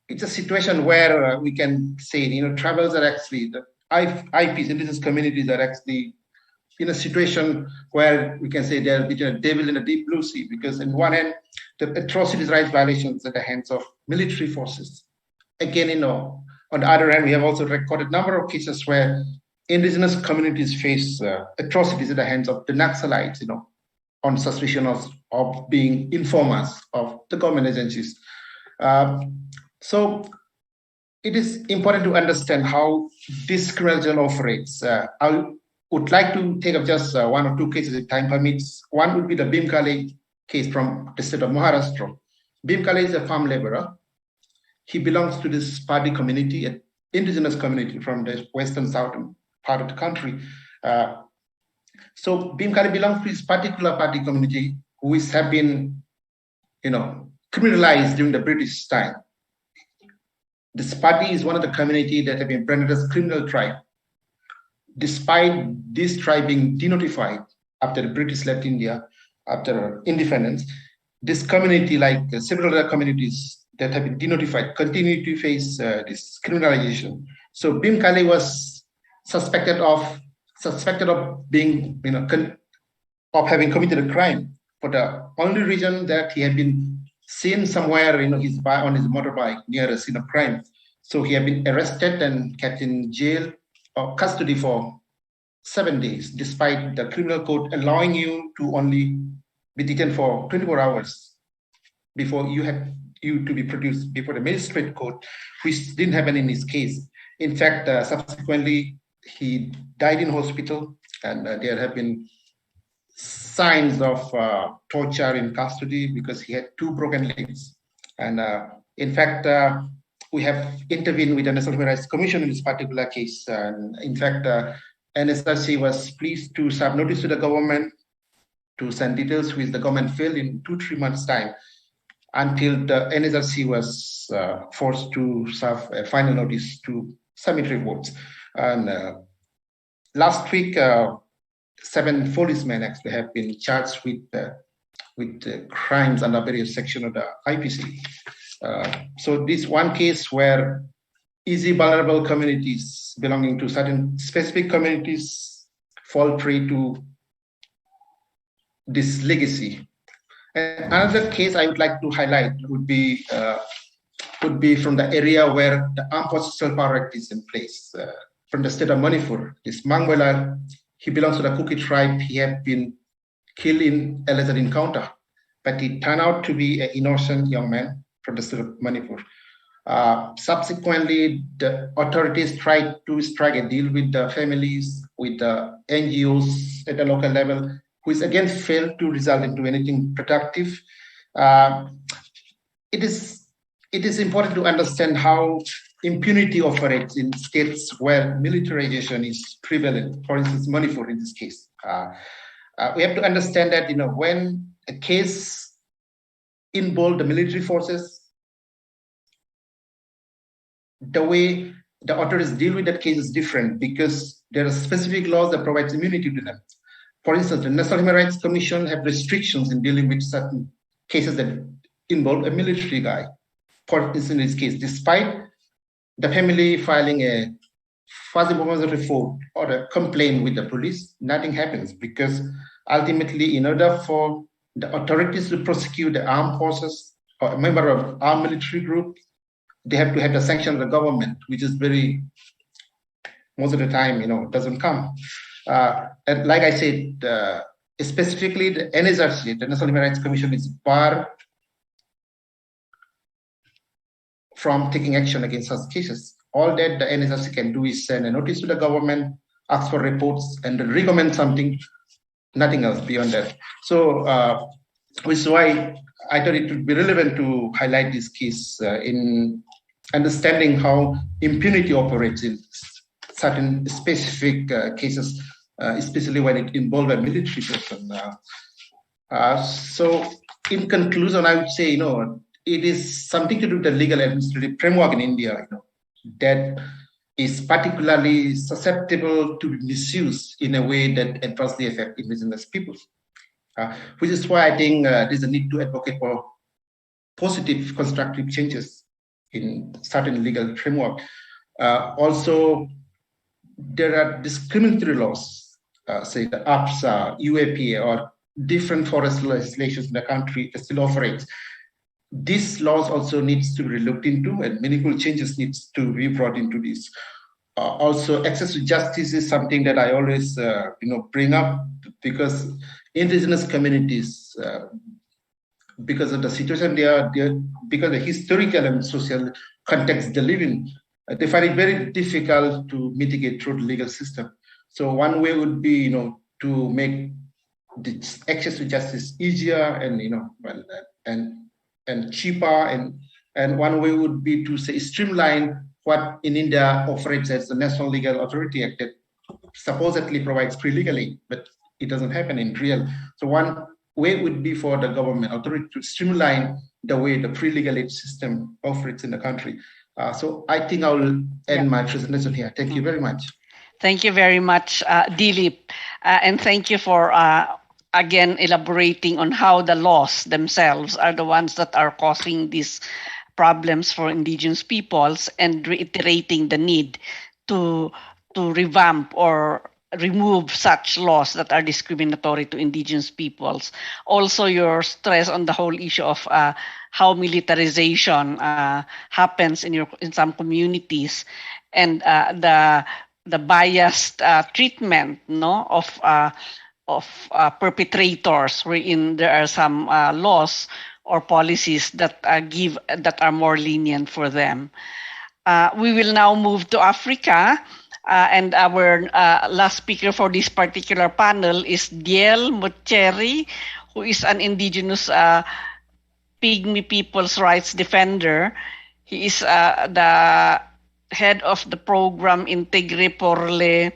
it's a situation where we can say, tribals are actually, the IPs, indigenous communities are actually in a situation where we can say they're between a devil in a deep blue sea, because on one hand, the atrocities, rights violations at the hands of military forces. Again, on the other hand, we have also recorded a number of cases where indigenous communities face atrocities at the hands of the Naxalites, on suspicion of being informers of the government agencies. So it is important to understand how this criminalization operates. I would like to take up just 1 or 2 cases if time permits. One would be the Bhimkali case from the state of Maharashtra. Bhimkali is a farm laborer. He belongs to this Padi community, an indigenous community from the western southern part of the country. So Bhimkali belongs to this particular Padi community, which have been, criminalized during the British time. This Padi is one of the community that have been branded as criminal tribe. Despite this tribe being denotified after the British left India, after independence, this community, like several other communities that have been denotified, continue to face this criminalization. So Bhimkali was suspected of being, of having committed a crime for the only reason that he had been seen somewhere, on his motorbike near a scene of crime. So he had been arrested and kept in jail or custody for 7 days, despite the criminal code allowing you to only be detained for 24 hours before you to be produced before the magistrate court, which didn't happen in his case. In fact, subsequently, he died in hospital, and there have been signs of torture in custody because he had 2 broken legs. And in fact, we have intervened with the National Human Rights Commission in this particular case. And in fact, NSRC was pleased to serve notice to the government to send details, which the government failed in 2-3 months' time, until the NSRC was forced to serve a final notice to submit reports. And last week, 7 policemen actually have been charged with crimes under various sections of the IPC. So this one case where easy vulnerable communities belonging to certain specific communities fall prey to this legacy. And another case I would like to highlight would be from the area where the Armed Forces Special Power Act is in place. From the state of Manipur, this Mangwela, he belongs to the Kuki tribe. He had been killed in a alleged encounter, but he turned out to be an innocent young man from the state of Manipur. Subsequently, the authorities tried to strike a deal with the families, with the NGOs at the local level, which again failed to result into anything productive. It is important to understand how impunity operates in states where militarization is prevalent. For instance, Manipur in this case. We have to understand that when a case involves the military forces, the way the authorities deal with that case is different because there are specific laws that provide immunity to them. For instance, the National Human Rights Commission have restrictions in dealing with certain cases that involve a military guy. For instance, in this case, despite the family filing a first information report or a complaint with the police, nothing happens, because ultimately, in order for the authorities to prosecute the armed forces or a member of our military group, they have to have the sanction of the government, which is very, most of the time, doesn't come. And like I said, specifically the NSRC, the National Human Rights Commission, is barred from taking action against such cases. All that the NSRC can do is send a notice to the government, ask for reports, and recommend something, nothing else beyond that. So, which is why I thought it would be relevant to highlight this case in understanding how impunity operates in certain specific cases, especially when it involves a military person. So, in conclusion, I would say, it is something to do with the legal administrative framework in India, that is particularly susceptible to be misused in a way that adversely affects indigenous peoples. Which is why I think there's a need to advocate for positive, constructive changes in certain legal framework. Also, there are discriminatory laws, say the APSA, UAPA, or different forest legislations in the country that still operates. These laws also needs to be looked into, and meaningful changes needs to be brought into this. Also, access to justice is something that I always, bring up, because indigenous communities, because of the situation they are, because of the historical and social context they live in, they find it very difficult to mitigate through the legal system. So one way would be, to make the access to justice easier and cheaper, and one way would be to say streamline what in India operates as the National Legal Authority Act that supposedly provides pre-legal aid, but it doesn't happen in real. So one way would be for the government authority to streamline the way the pre-legal aid system operates in the country. So I think I will end my presentation here. Thank you very much. Thank you very much, Dilip. And thank you for again elaborating on how the laws themselves are the ones that are causing these problems for indigenous peoples, and reiterating the need to revamp or remove such laws that are discriminatory to indigenous peoples. Also, your stress on the whole issue of how militarization happens in some communities, and the biased treatment of perpetrators, wherein there are some laws or policies that are more lenient for them. We will now move to Africa, and our last speaker for this particular panel is Diel Mocheri, who is an indigenous Pygmy Peoples Rights Defender. He is the head of the program Integre por le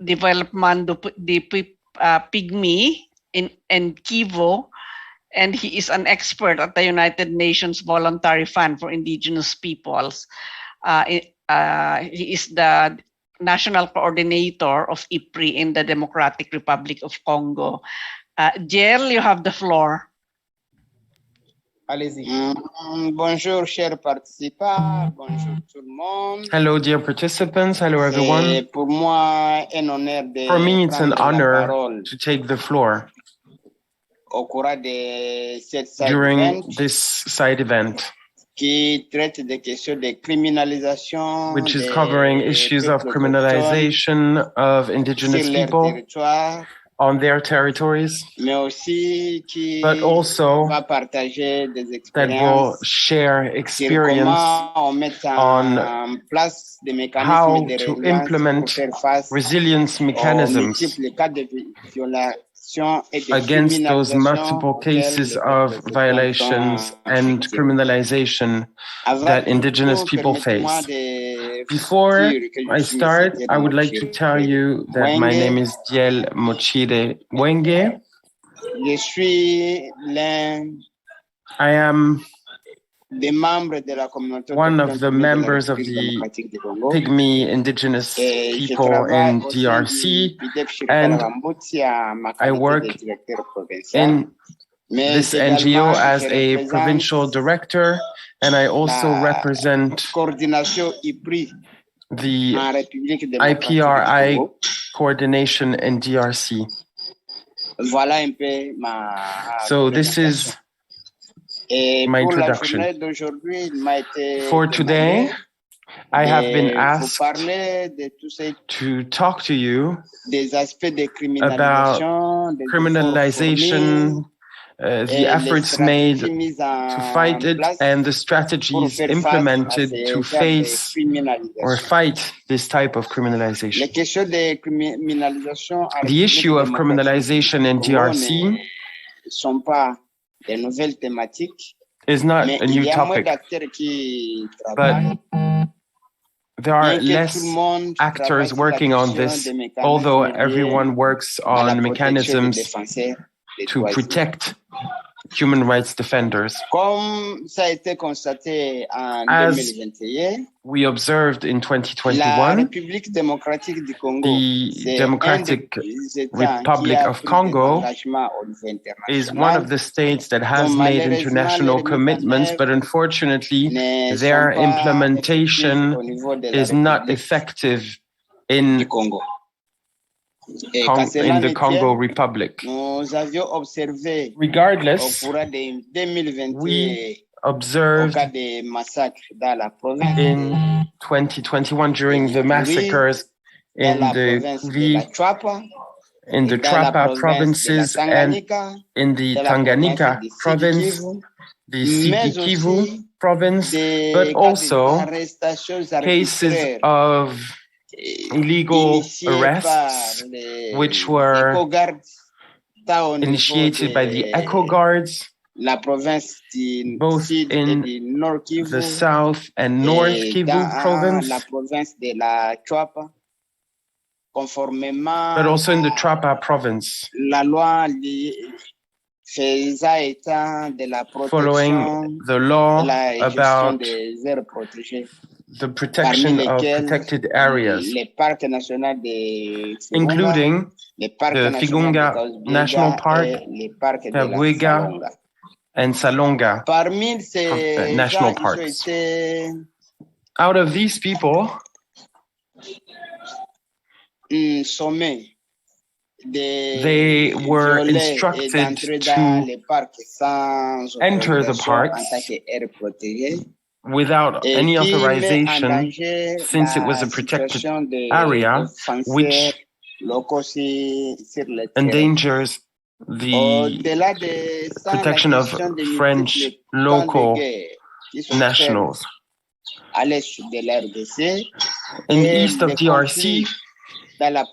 Development de Pygmy in Kivu, and he is an expert at the United Nations Voluntary Fund for Indigenous Peoples. He is the national coordinator of IPRI in the Democratic Republic of Congo. Diel, you have the floor. Allez-y. Bonjour, chers participants. Bonjour tout le monde. Hello, dear participants. Hello, everyone. Pour moi, un honneur de For me, it's an honor parole to take the floor au cours de cette side during event, this side event, qui traite des questions de criminalisation, which is covering issues of criminalization of indigenous people on their territories, mais aussi qui but also va partager des that will expériences share experience on place des mécanismes how de to résilience implement pour faire face resilience aux mechanisms multiples cas de violation et de against those multiple criminalisation cases of violations and criminalization that indigenous people face. Before I start, I would like to tell you that my name is Diel Mochire Wenge. Je suis l'un I am des membres de la communauté one of the members of the Pygmy indigenous people in DRC, and I work in this NGO as a provincial director, and I also represent the IPRI coordination in DRC. So this is my introduction. For today, I have been asked to talk to you about criminalization, the efforts made to fight it, and the strategies implemented to face or fight this type of criminalization. The issue of criminalization in DRC is not a new topic, but there are less actors working on this, although everyone works on mechanisms to protect human rights defenders. As we observed in 2021, the Democratic Republic of Congo is one of the states that has made international commitments, but unfortunately, their implementation is not effective in the Congo Republic. Regardless, we observed in 2021 during the massacres in the Trapa provinces and in the Tanganyika province, the Sidi Kivu province, but also cases of illegal arrests, which were initiated by the Echo Guards, both in the South and North Kivu province, but also in the Trapa province, following the law about the protection of protected areas, including the Figunga National Park, Kabuiga, and Salonga national parks. Out of these people, they were instructed to enter the parks without any authorization, since it was a protected area, which endangers the protection of French local nationals. In the east of DRC, there are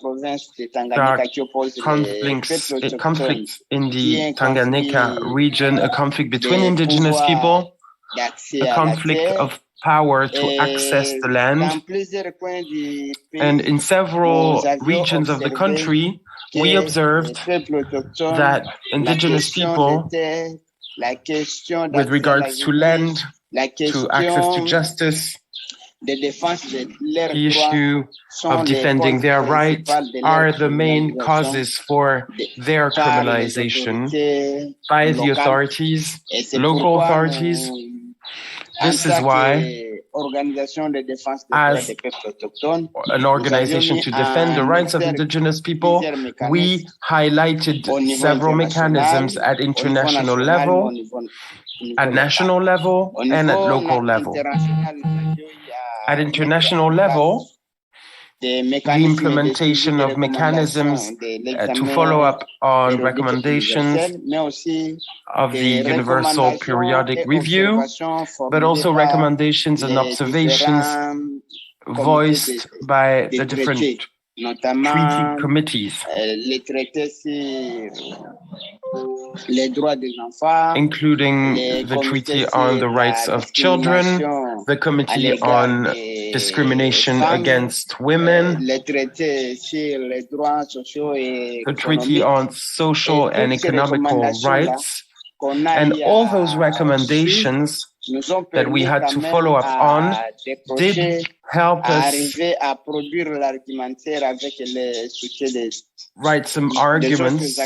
conflicts in the Tanganyika region, a conflict between indigenous people, a conflict of power to access the land. And in several regions of the country, we observed that indigenous people, with regards to land, to access to justice, the issue of defending their rights, are the main causes for their criminalization by the authorities, local authorities. This is why, as an organization to defend the rights of indigenous people, we highlighted several mechanisms at international level, at national level, and at local level. At international level, the implementation of mechanisms to follow up on recommendations of the Universal Periodic Review, but also recommendations and observations voiced by the different treaty committees, including the Treaty on the Rights of Children, the Committee on Discrimination Against Women, the Treaty on Social and Economical Rights, and all those recommendations that we had to follow up on did help us write some arguments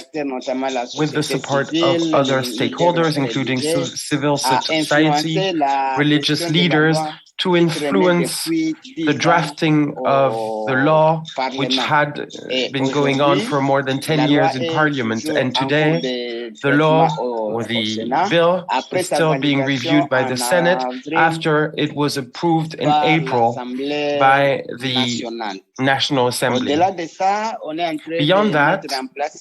with the support of other stakeholders, including civil society, religious leaders, to influence the drafting of the law, which had been going on for more than 10 years in Parliament. And today, the law or the bill is still being reviewed by the Senate after it was approved in April by the National Assembly. Beyond that,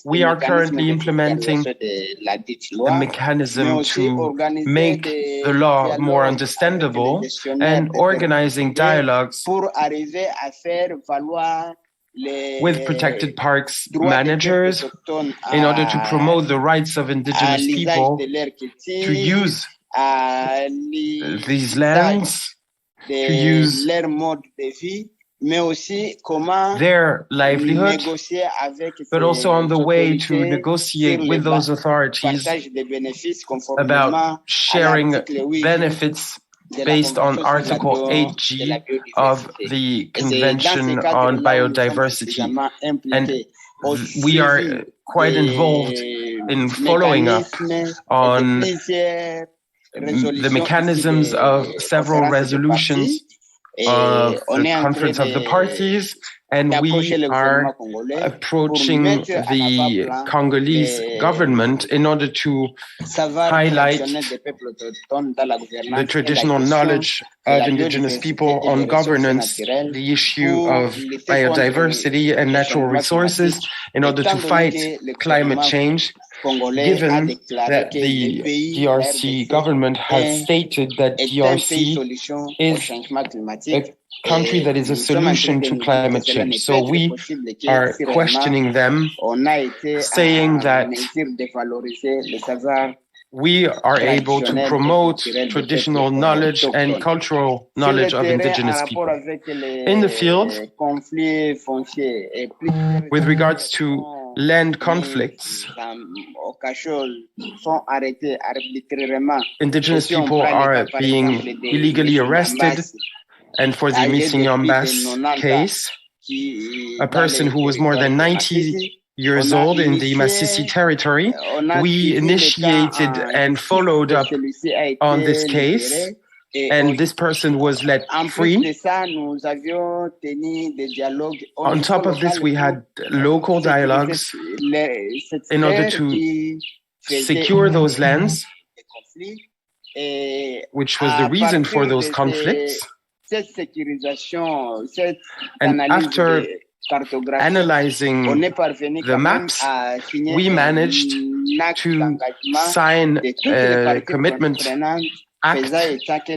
we are currently implementing a mechanism to make the law more understandable and organizing dialogues with protected parks managers in order to promote the rights of indigenous people to use these lands, to use their livelihood, but also on the way to negotiate with those authorities about sharing benefits based on Article 8G of the Convention on Biodiversity. And we are quite involved in following up on the mechanisms of several resolutions of the Conference of the Parties, and we are approaching the Congolese government in order to highlight the traditional knowledge of indigenous people on governance, the issue of biodiversity and natural resources, in order to fight climate change, given that the DRC government has stated that DRC is a country that is a solution to climate change. So we are questioning them, saying that we are able to promote traditional knowledge and cultural knowledge of indigenous people. In the field, with regards to land conflicts, indigenous people are being illegally arrested. And for the Missing Yambas case, a person who was more than 90 years old in the Masisi territory, we initiated and followed up on this case, and this person was let free. On top of this, we had local dialogues in order to secure those lands, which was the reason for those conflicts. And after analyzing the maps, we managed to sign a commitment act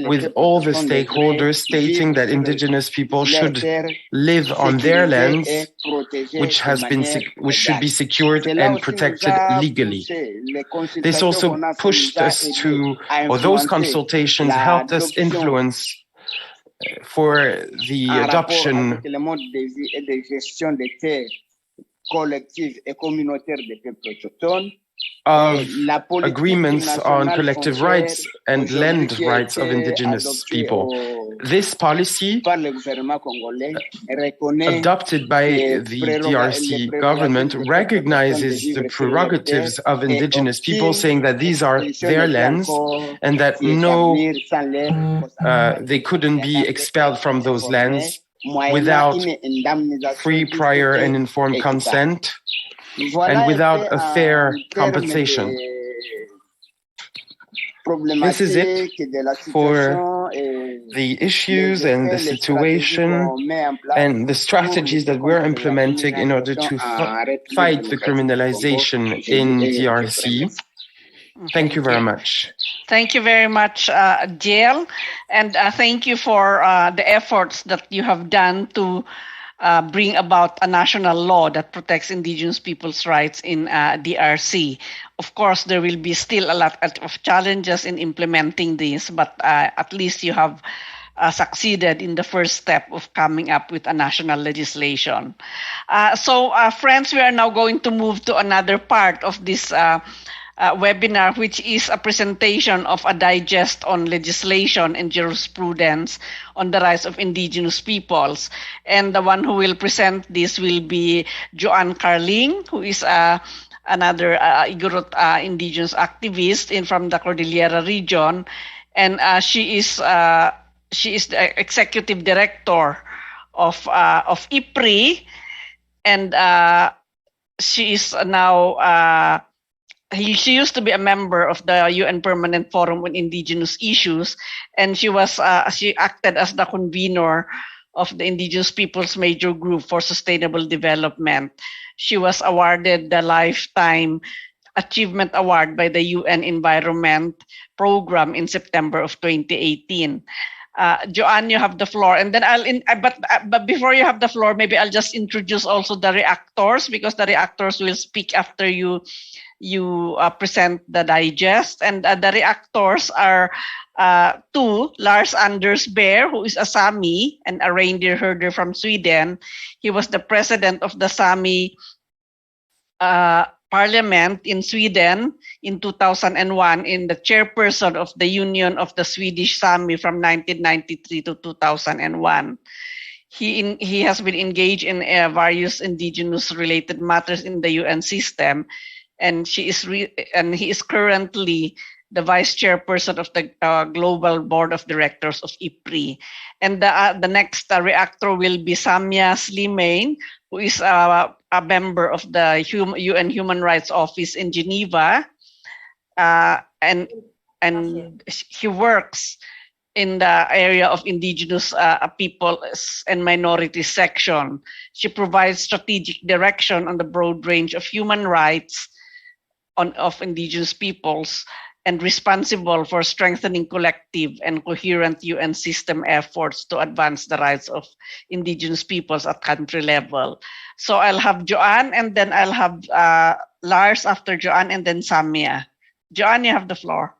with all the stakeholders stating that indigenous people should live on their lands, which should be secured and protected legally. This also pushed us to, or those consultations helped us influence for the adoption of agreements on collective rights and land rights of indigenous people. This policy, adopted by the DRC government, recognizes the prerogatives of indigenous people, saying that these are their lands and that they couldn't be expelled from those lands without free, prior, and informed consent, and without a fair compensation. This is it for the issues and the situation and the strategies that we're implementing in order to fight the criminalization in DRC. Thank you very much. Thank you very much, Jill. And thank you for the efforts that you have done to bring about a national law that protects indigenous people's rights in DRC. Of course, there will be still a lot of challenges in implementing this, but at least you have succeeded in the first step of coming up with a national legislation. So, friends, we are now going to move to another part of this webinar, which is a presentation of a digest on legislation and jurisprudence on the rights of indigenous peoples. And the one who will present this will be Joanne Carling, who is another Igorot indigenous activist from the Cordillera region. And she she is the executive director of IPRI, and she is now. She used to be a member of the UN Permanent Forum on Indigenous Issues, and she acted as the convener of the Indigenous Peoples Major Group for Sustainable Development. She was awarded the Lifetime Achievement Award by the UN Environment Program in September of 2018. Joanne, you have the floor, and then but before you have the floor, maybe I'll just introduce also the reactors, because the reactors will speak after you present the digest. And the reactors are two: Lars Anders Bear, who is a Sami and a reindeer herder from Sweden. He was the president of the Sami Parliament in Sweden in 2001, in the chairperson of the Union of the Swedish Sami from 1993 to 2001. He has been engaged in various indigenous-related matters in the UN system, and he is currently the vice chairperson of the global board of directors of IPRI. And the next reactor will be Samia Slimane, who is a member of the UN Human Rights Office in Geneva, and he works in the area of indigenous peoples and minorities section. She provides strategic direction on the broad range of human rights of indigenous peoples, and responsible for strengthening collective and coherent UN system efforts to advance the rights of indigenous peoples at country level. So I'll have Joanne, and then I'll have Lars after Joanne, and then Samia. Joanne, you have the floor.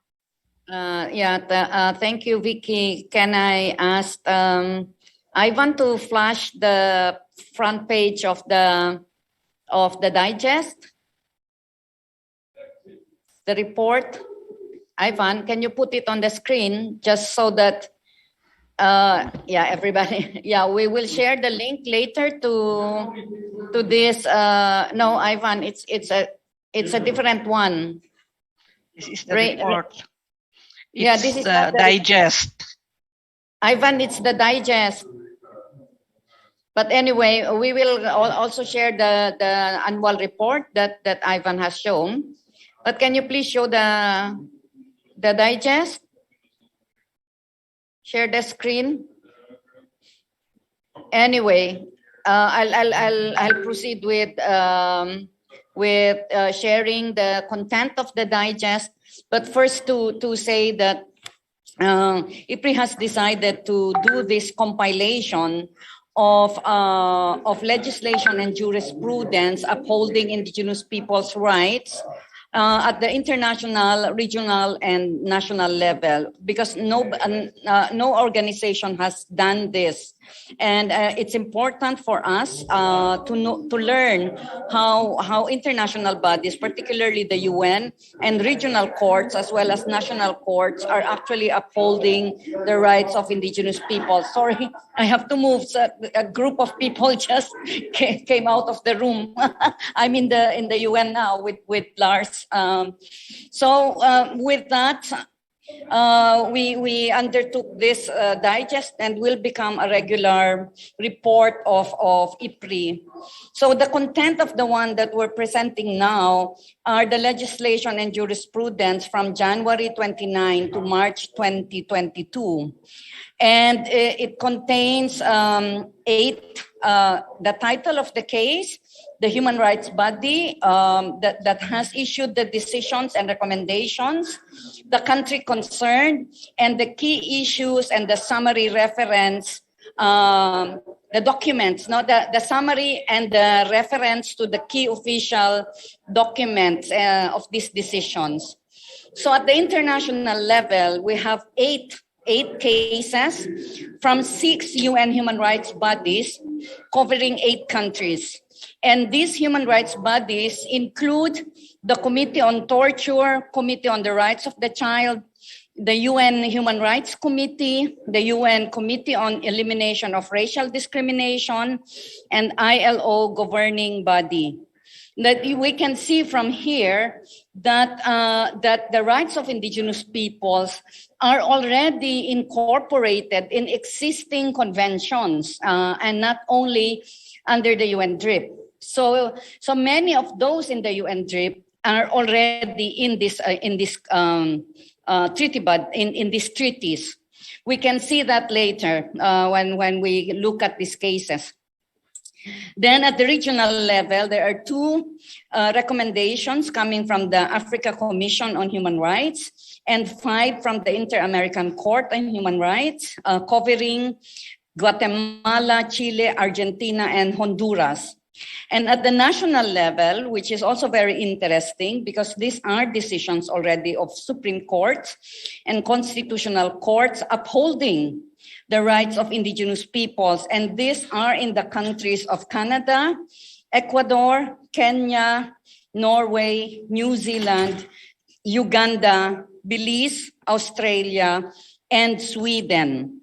Thank you, Vicky. Can I ask, I want to flash the front page of the digest, the report. Ivan, can you put it on the screen just so that, everybody, we will share the link later to this. No, Ivan, it's a different one. This is the report. This is the digest. Ivan, it's the digest. But anyway, we will also share the annual report that Ivan has shown. But can you please show the digest? Share the screen. Anyway, I'll proceed with sharing the content of the digest. But first, to say that IPRI has decided to do this compilation of legislation and jurisprudence upholding indigenous peoples' rights at the international, regional, and national level, because no organization has done this. And it's important for us to learn how international bodies, particularly the UN and regional courts, as well as national courts, are actually upholding the rights of indigenous people. Sorry, I have to move. So a group of people just came out of the room. I'm in the UN now with Lars. With that, we undertook this digest and will become a regular report of IPRI. So the content of the one that we're presenting now are the legislation and jurisprudence from January 29 to March 2022. And it contains 8, the title of the case, the human rights body that has issued the decisions and recommendations, the country concerned, and the key issues and the summary reference, the documents, the summary and the reference to the key official documents of these decisions. So at the international level, we have eight cases from 6 UN human rights bodies covering 8 countries. And these human rights bodies include the Committee on Torture, Committee on the Rights of the Child, the UN Human Rights Committee, the UN Committee on Elimination of Racial Discrimination, and ILO governing body. that we can see from here that that the rights of indigenous peoples are already incorporated in existing conventions, and not only under the UN DRIP. So many of those in the UN DRIP are already in this treaty, but in these treaties. We can see that later when we look at these cases. Then at the regional level, there are two recommendations coming from the Africa Commission on Human Rights and 5 from the Inter-American Court on Human Rights, covering Guatemala, Chile, Argentina, and Honduras. And at the national level, which is also very interesting because these are decisions already of Supreme Courts and constitutional courts upholding the rights of indigenous peoples. And these are in the countries of Canada, Ecuador, Kenya, Norway, New Zealand, Uganda, Belize, Australia, and Sweden.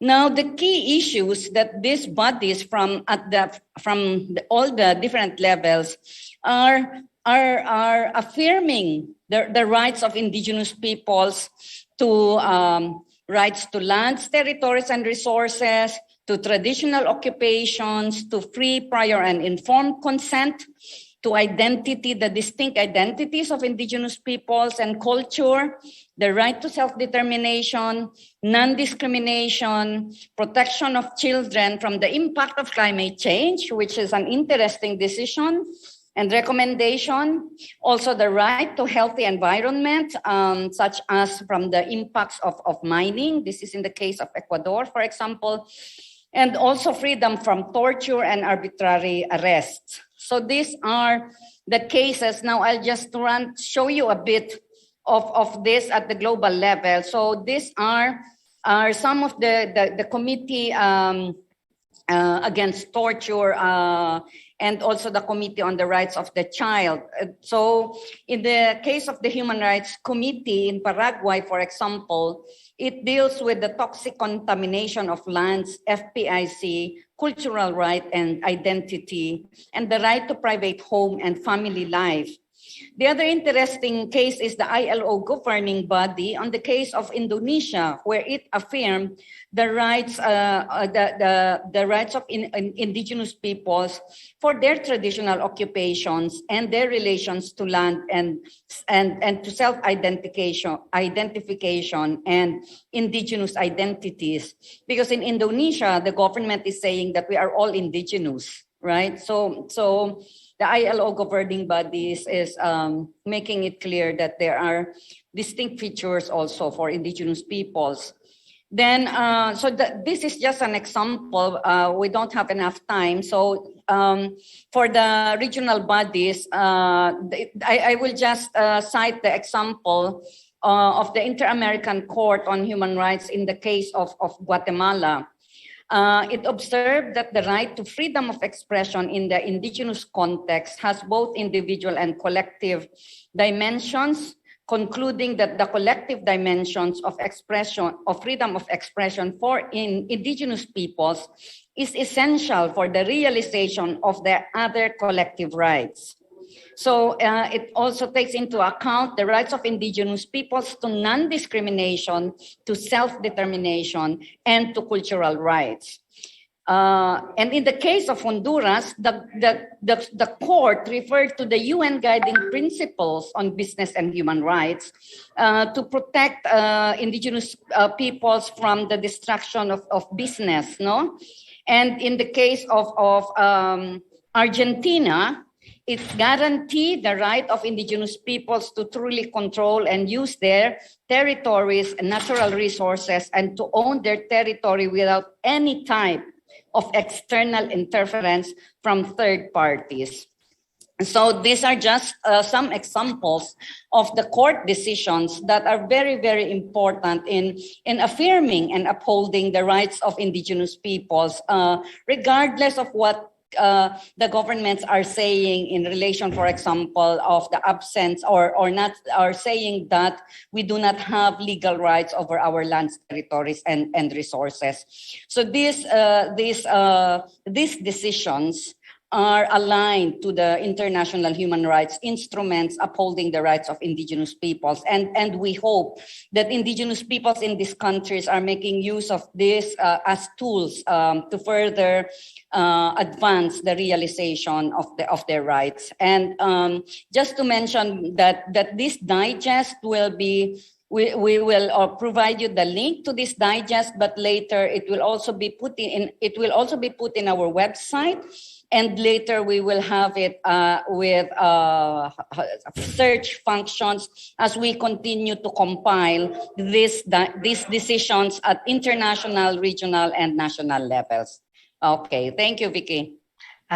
Now, the key issues that these bodies from all the different levels are affirming the rights of indigenous peoples to rights to lands, territories, and resources, to traditional occupations, to free, prior, and informed consent, to identity, the distinct identities of indigenous peoples and culture, the right to self-determination, non-discrimination, protection of children from the impact of climate change, which is an interesting decision and recommendation. Also the right to healthy environment, such as from the impacts of mining. This is in the case of Ecuador, for example. And also freedom from torture and arbitrary arrests. So these are the cases. Now I'll just show you a bit of this at the global level. So these are some of the committee against torture and also the Committee on the Rights of the Child. So in the case of the Human Rights Committee in Paraguay, for example, it deals with the toxic contamination of lands, FPIC, cultural right and identity, and the right to private home and family life. The other interesting case is the ILO governing body on the case of Indonesia, where it affirmed the rights, the rights of indigenous peoples for their traditional occupations and their relations to land and to self-identification and indigenous identities. Because in Indonesia, the government is saying that we are all indigenous, right? So the ILO governing bodies is making it clear that there are distinct features also for indigenous peoples. Then, this is just an example. We don't have enough time. So for the regional bodies, I will just cite the example of the Inter-American Court on Human Rights in the case of Guatemala. It observed that the right to freedom of expression in the indigenous context has both individual and collective dimensions, concluding that the collective dimensions of expression, of freedom of expression for indigenous peoples is essential for the realization of their other collective rights. So it also takes into account the rights of indigenous peoples to non-discrimination, to self-determination, and to cultural rights. And in the case of Honduras, the court referred to the UN guiding principles on business and human rights to protect indigenous peoples from the destruction of business, no? And in the case of Argentina, it guaranteed the right of indigenous peoples to truly control and use their territories and natural resources and to own their territory without any type of external interference from third parties. So these are just some examples of the court decisions that are very, very important in affirming and upholding the rights of indigenous peoples, regardless of what the governments are saying in relation, for example, of the absence or not, are saying that we do not have legal rights over our lands, territories, and resources. So these decisions are aligned to the international human rights instruments upholding the rights of indigenous peoples. And we hope that indigenous peoples in these countries are making use of this as tools to further advance the realization of their rights. And just to mention that this digest will be, we will provide you the link to this digest, but later it will also be put in our website. And later we will have it with search functions as we continue to compile these decisions at international, regional, and national levels. Okay, thank you, Vicky.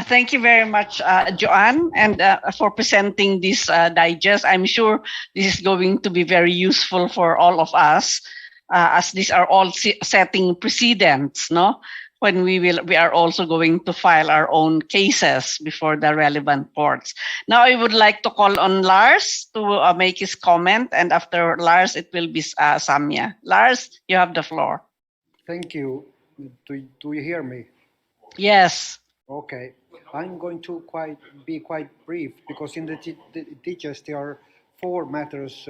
Thank you very much, Joanne, and for presenting this digest. I'm sure this is going to be very useful for all of us, as these are all setting precedents, no? When we are also going to file our own cases before the relevant courts. Now I would like to call on Lars to make his comment, and after Lars, it will be Samia. Lars, you have the floor. Thank you. Do you hear me? Yes. Okay. I'm going to be quite brief, because in the digest there are 4 matters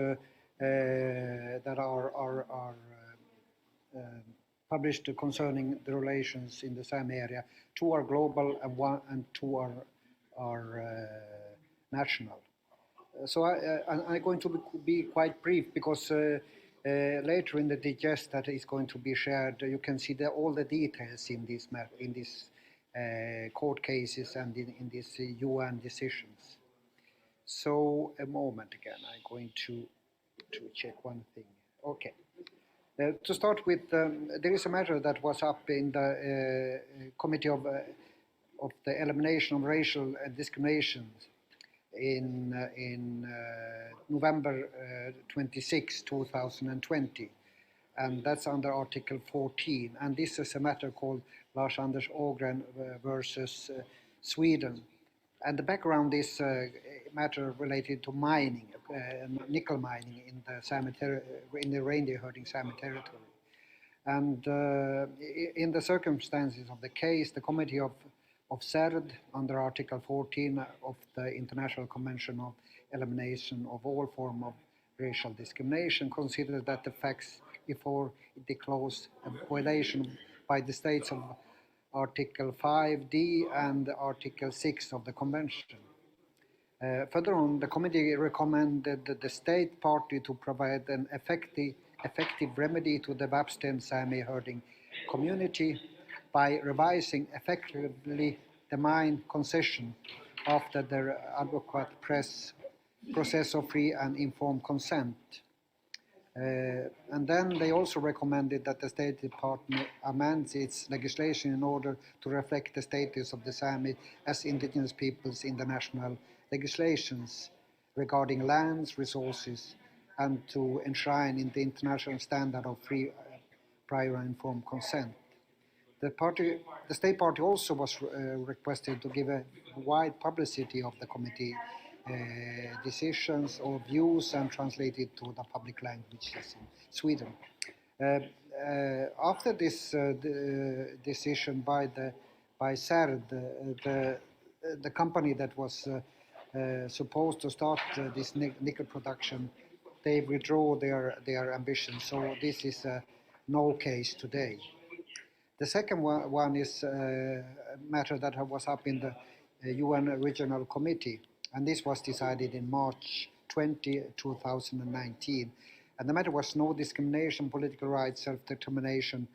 that are published concerning the relations in the Sami area. 2 are global and 2 are national. So I'm going to be quite brief, because later in the digest that is going to be shared, you can see all the details in this court cases and in these UN decisions. So a moment again, I'm going to check one thing. Okay. To start with, there is a matter that was up in the Committee of the Elimination of Racial Discrimination in November 26, 2020. And that's under Article 14. And this is a matter called Lars-Anders Ågren versus Sweden. And the background is a matter related to mining, nickel mining in the reindeer herding Sami territory. And in the circumstances of the case, the Committee of CERD, under Article 14 of the International Convention of Elimination of All Form of Racial Discrimination, considered that the facts before it declares a violation by the states of Article 5D and Article 6 of the Convention. Further on, the committee recommended the state party to provide an effective remedy to the Vapsten Sami herding community by revising effectively the mine concession after their adequate process of free and informed consent. And then they also recommended that the State Department amends its legislation in order to reflect the status of the Sami as indigenous peoples in the national legislations regarding lands, resources, and to enshrine in the international standard of free, prior and informed consent. The State Party also was requested to give a wide publicity of the committee decisions or views and translate it to the public languages in Sweden. After this decision by CERD, the company that was supposed to start this nickel production, they withdraw their ambition. So this is no case today. The second one is a matter that was up in the UN Regional Committee, and this was decided in March 20, 2019. And the matter was no discrimination, political rights, self-determination,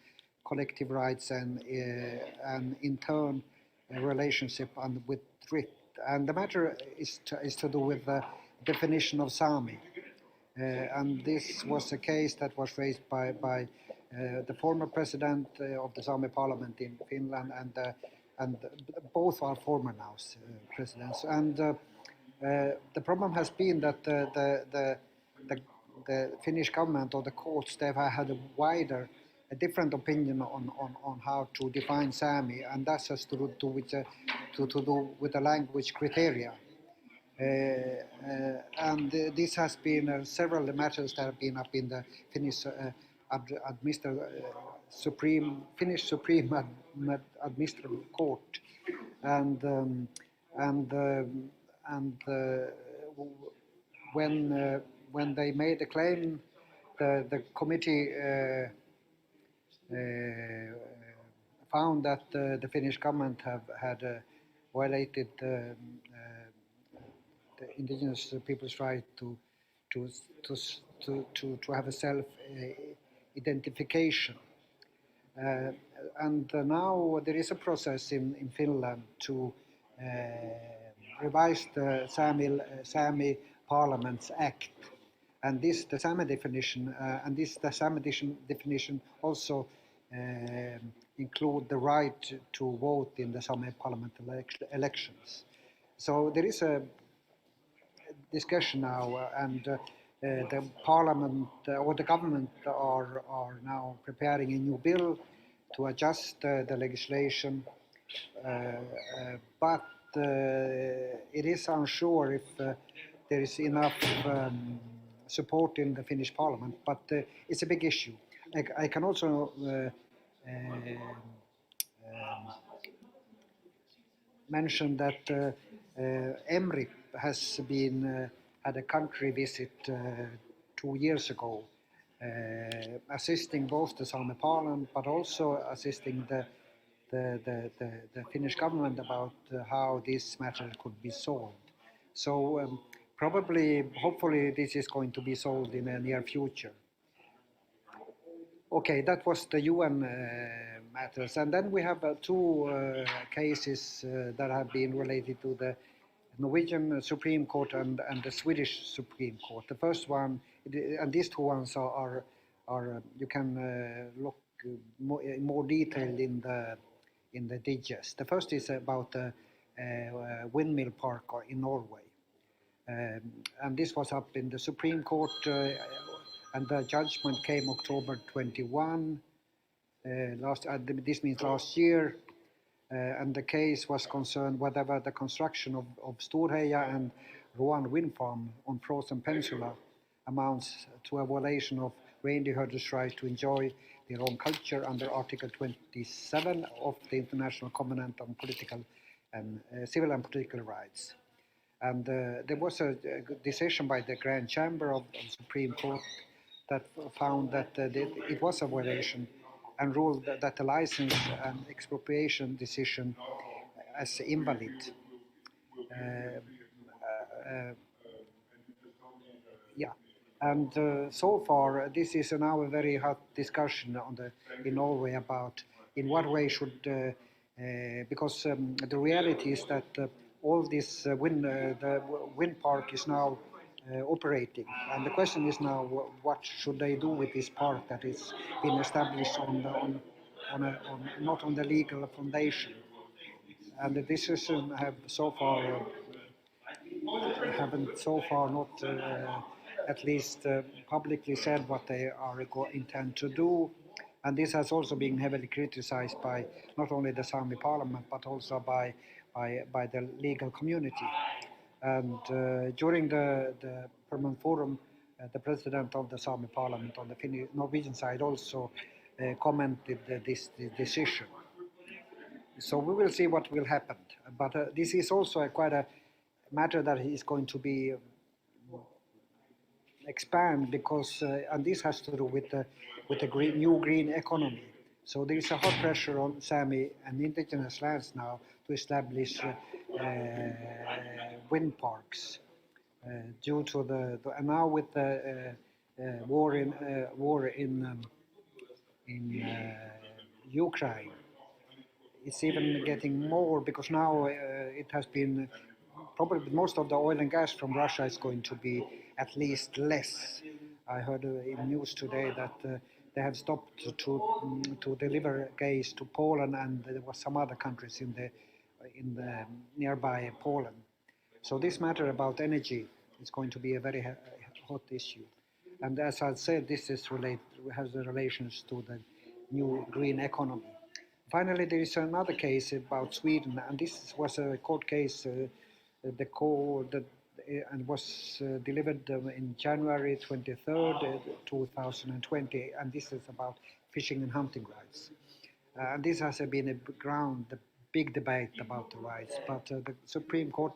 collective rights, and in turn, a relationship with threat. And the matter is to do with the definition of Sami. And this was a case that was raised by the former president of the Sami parliament in Finland, and both are former now presidents. And the problem has been that the Finnish government or the courts, they've had a different opinion on how to define Sami, and that has to do with the language criteria. And this has been several matters that have been up in the Finnish Finnish Supreme Administrative Court, and um, and when they made the claim, the committee found that the Finnish government had violated the indigenous people's right to have a self identification. And now there is a process in Finland to revise the Sami Parliament's Act, and this the Sami definition, the Sami definition also include the right to vote in the Sami Parliament elections. So there is a discussion now, and the Parliament or the government are now preparing a new bill to adjust the legislation, but it is unsure if there is enough support in the Finnish Parliament, but it's a big issue. I can also mention that Mrip has been had a country visit 2 years ago, assisting both the Sami Parliament but also assisting the Finnish government about how this matter could be solved. So probably, hopefully, this is going to be solved in the near future. Okay, that was the UN matters. And then we have two cases that have been related to the Norwegian Supreme Court and the Swedish Supreme Court. The first one, and these two ones are you can look in more detail in the digest. The first is about the Windmill Park in Norway. And this was up in the Supreme Court, and the judgment came October 21, this means last year, and the case was concerned whether the construction of Storheia and Roan wind farm on frozen peninsula amounts to a violation of reindeer herders' right to enjoy their own culture under Article 27 of the International Covenant on Political and Civil and Political Rights. And there was a decision by the Grand Chamber of the Supreme Court that found that it was a violation and ruled that the license and expropriation decision as invalid. Yeah, and so far this is now a very hot discussion in Norway about in what way should because the reality is that all this the wind park is now operating, and the question is now what should they do with this park that is been established not on the legal foundation, and the decision haven't so far not at least publicly said what they are intend to do. And this has also been heavily criticized by not only the Sami Parliament but also by the legal community. And during the Permanent Forum, the president of the Sami Parliament on the Norwegian side also commented this decision. So we will see what will happen. But this is also quite a matter that is going to be expand because and this has to do with the new green economy. So there is a hot pressure on Sami and indigenous lands now to establish wind parks due to and now with the war in Ukraine. It's even getting more because now it has been probably most of the oil and gas from Russia is going to be at least less. I heard in news today that they have stopped to deliver gas to Poland, and there were some other countries in the nearby Poland. So this matter about energy is going to be a very hot issue. And as I said, this has the relations to the new green economy. Finally, there is another case about Sweden, and this was a court case and was delivered in January 23rd, 2020, and this is about fishing and hunting rights. And this has been the big debate about the rights, but the Supreme Court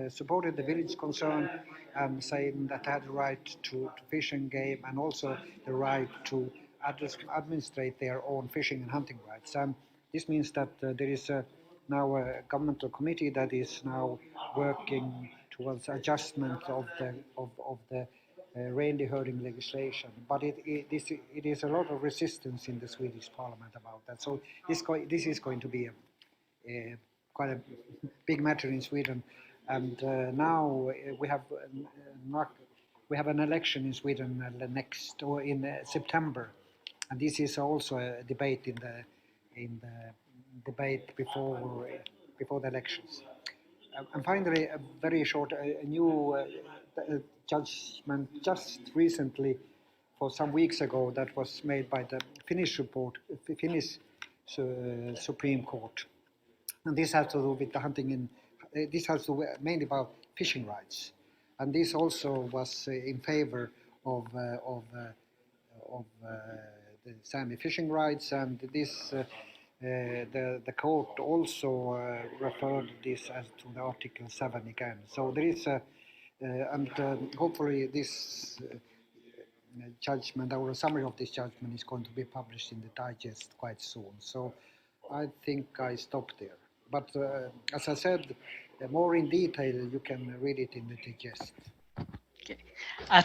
supported the village concern and saying that they had the right to fish and game and also the right to administrate their own fishing and hunting rights. And this means that there is now a governmental committee that is now working towards adjustment of the reindeer herding legislation, but it is a lot of resistance in the Swedish Parliament about that. So this is going to be quite a big matter in Sweden, and now we have an election in Sweden in September, and this is also a debate in the debate before the elections. And finally, a very short, a new judgment just recently, for some weeks ago, that was made by the Finnish Supreme Court, and this has to do with the hunting this has to do mainly about fishing rights, and this also was in favor of the Sami fishing rights, and this. The court also referred this as to the Article 7 again. So there is and hopefully this judgment, or a summary of this judgment, is going to be published in the digest quite soon. So I think I stop there. But as I said, more in detail, you can read it in the digest.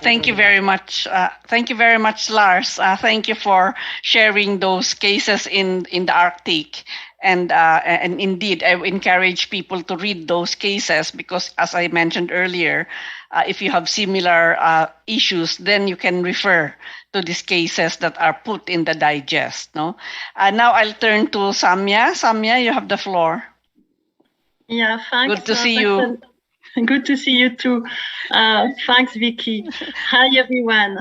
Thank you very much. Thank you very much, Lars. Thank you for sharing those cases in the Arctic. And indeed, I encourage people to read those cases because, as I mentioned earlier, if you have similar issues, then you can refer to these cases that are put in the digest. No. Now I'll turn to Samia. Samia, you have the floor. Yeah, thanks. Good to see you. Good to see you too. Thanks, Vicky. Hi, everyone.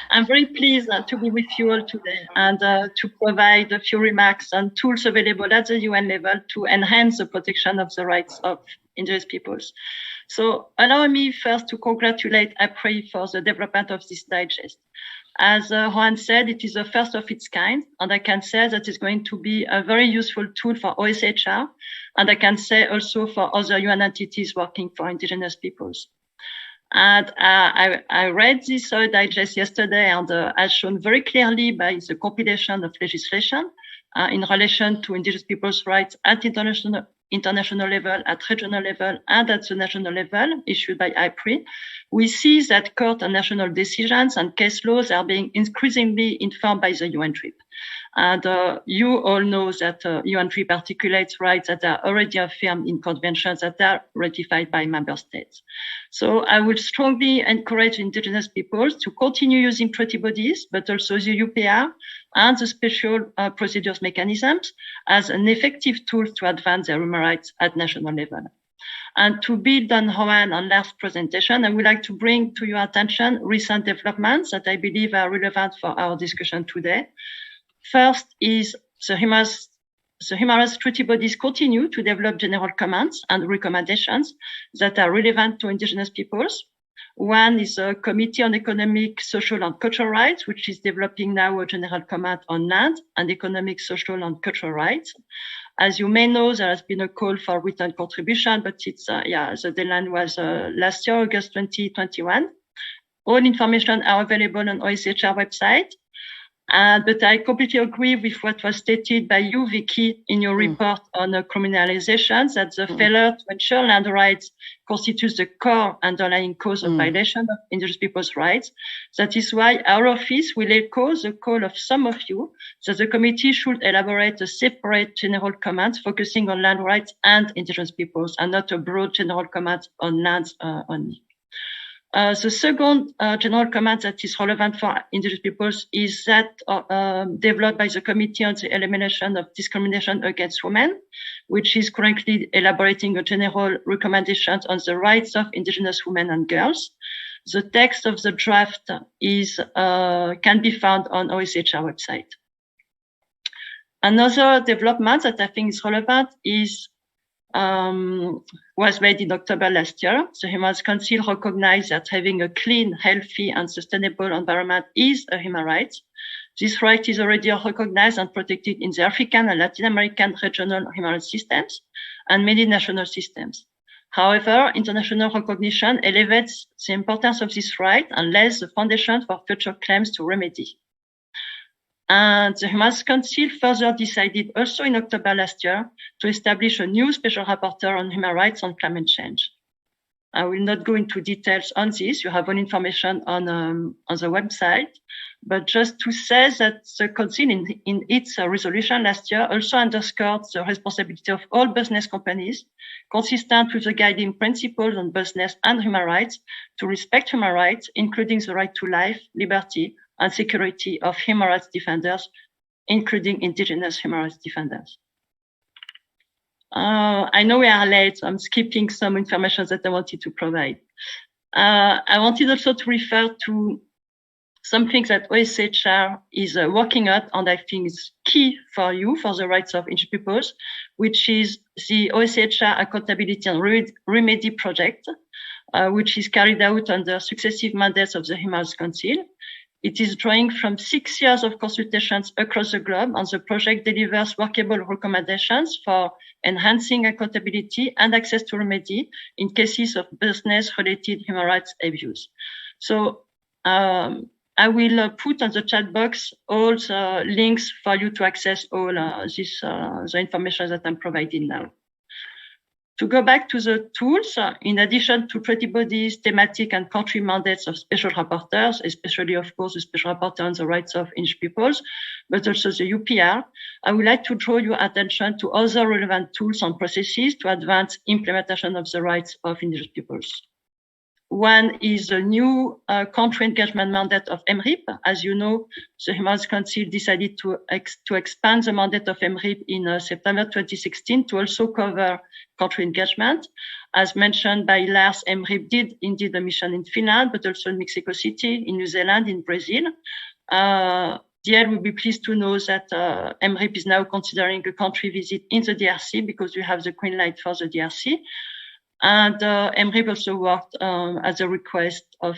I'm very pleased to be with you all today and to provide a few remarks on tools available at the UN level to enhance the protection of the rights of indigenous peoples. So allow me first to congratulate IPRI for the development of this digest. As Juan said, it is the first of its kind, and I can say that it's going to be a very useful tool for OSHR, and I can say also for other UN entities working for indigenous peoples. And I read this digest yesterday, and as shown very clearly by the compilation of legislation in relation to indigenous peoples' rights at international level, at regional level, and at the national level, issued by IPRI, we see that court and national decisions and case laws are being increasingly informed by the UN TRIP. And you all know that UN TRIP articulates rights that are already affirmed in conventions that are ratified by member states. So I would strongly encourage indigenous peoples to continue using treaty bodies, but also the UPR and the special procedures mechanisms as an effective tool to advance their human rights at national level. And to build on Juan and Lars' presentation, I would like to bring to your attention recent developments that I believe are relevant for our discussion today. First is the human rights treaty bodies continue to develop general commands and recommendations that are relevant to indigenous peoples. One is a Committee on Economic, Social and Cultural Rights, which is developing now a general command on land and economic, social and cultural rights. As you may know, there has been a call for written contribution, but it's the deadline was last year, August 2021. All information are available on OSHR website. But I completely agree with what was stated by you, Vicky, in your report on criminalization, that the failure to ensure land rights constitutes the core underlying cause of violation of indigenous people's rights. That is why our office will echo the call of some of you that the committee should elaborate a separate general command focusing on land rights and indigenous peoples, and not a broad general command on lands only. The second general command that is relevant for indigenous peoples is that developed by the Committee on the Elimination of Discrimination Against Women, which is currently elaborating a general recommendations on the rights of indigenous women and girls. The text of the draft can be found on OSHR website. Another development that I think is relevant is was made in October last year. The Human Rights Council recognized that having a clean, healthy, and sustainable environment is a human right. This right is already recognized and protected in the African and Latin American regional human rights systems and many national systems. However, international recognition elevates the importance of this right and lays the foundation for future claims to remedy. And the Human Rights Council further decided also in October last year to establish a new special rapporteur on human rights and climate change. I will not go into details on this. You have all information on the website. But just to say that the Council in its resolution last year also underscored the responsibility of all business companies, consistent with the guiding principles on business and human rights, to respect human rights, including the right to life, liberty, and security of human rights defenders, including indigenous human rights defenders. I know we are late, so I'm skipping some information that I wanted to provide. I wanted also to refer to something that OSHR is working on, and I think is key for you, for the rights of indigenous peoples, which is the OSHR Accountability and Remedy Project, which is carried out under successive mandates of the Human Rights Council. It is drawing from 6 years of consultations across the globe, and the project delivers workable recommendations for enhancing accountability and access to remedy in cases of business-related human rights abuse. So I will put on the chat box all the links for you to access all the information that I'm providing now. To go back to the tools, in addition to treaty bodies, thematic and country mandates of special rapporteurs, especially, of course, the special rapporteur on the rights of indigenous peoples, but also the UPR, I would like to draw your attention to other relevant tools and processes to advance implementation of the rights of indigenous peoples. One is the new country engagement mandate of Mrip. As you know, the Human Rights Council decided to expand the mandate of Mrip in September 2016 to also cover country engagement. As mentioned by Lars, Mrip did indeed a mission in Finland, but also in Mexico City, in New Zealand, in Brazil. DL will be pleased to know that Mrip is now considering a country visit in the DRC because we have the green light for the DRC. And Mrip also worked at the request of,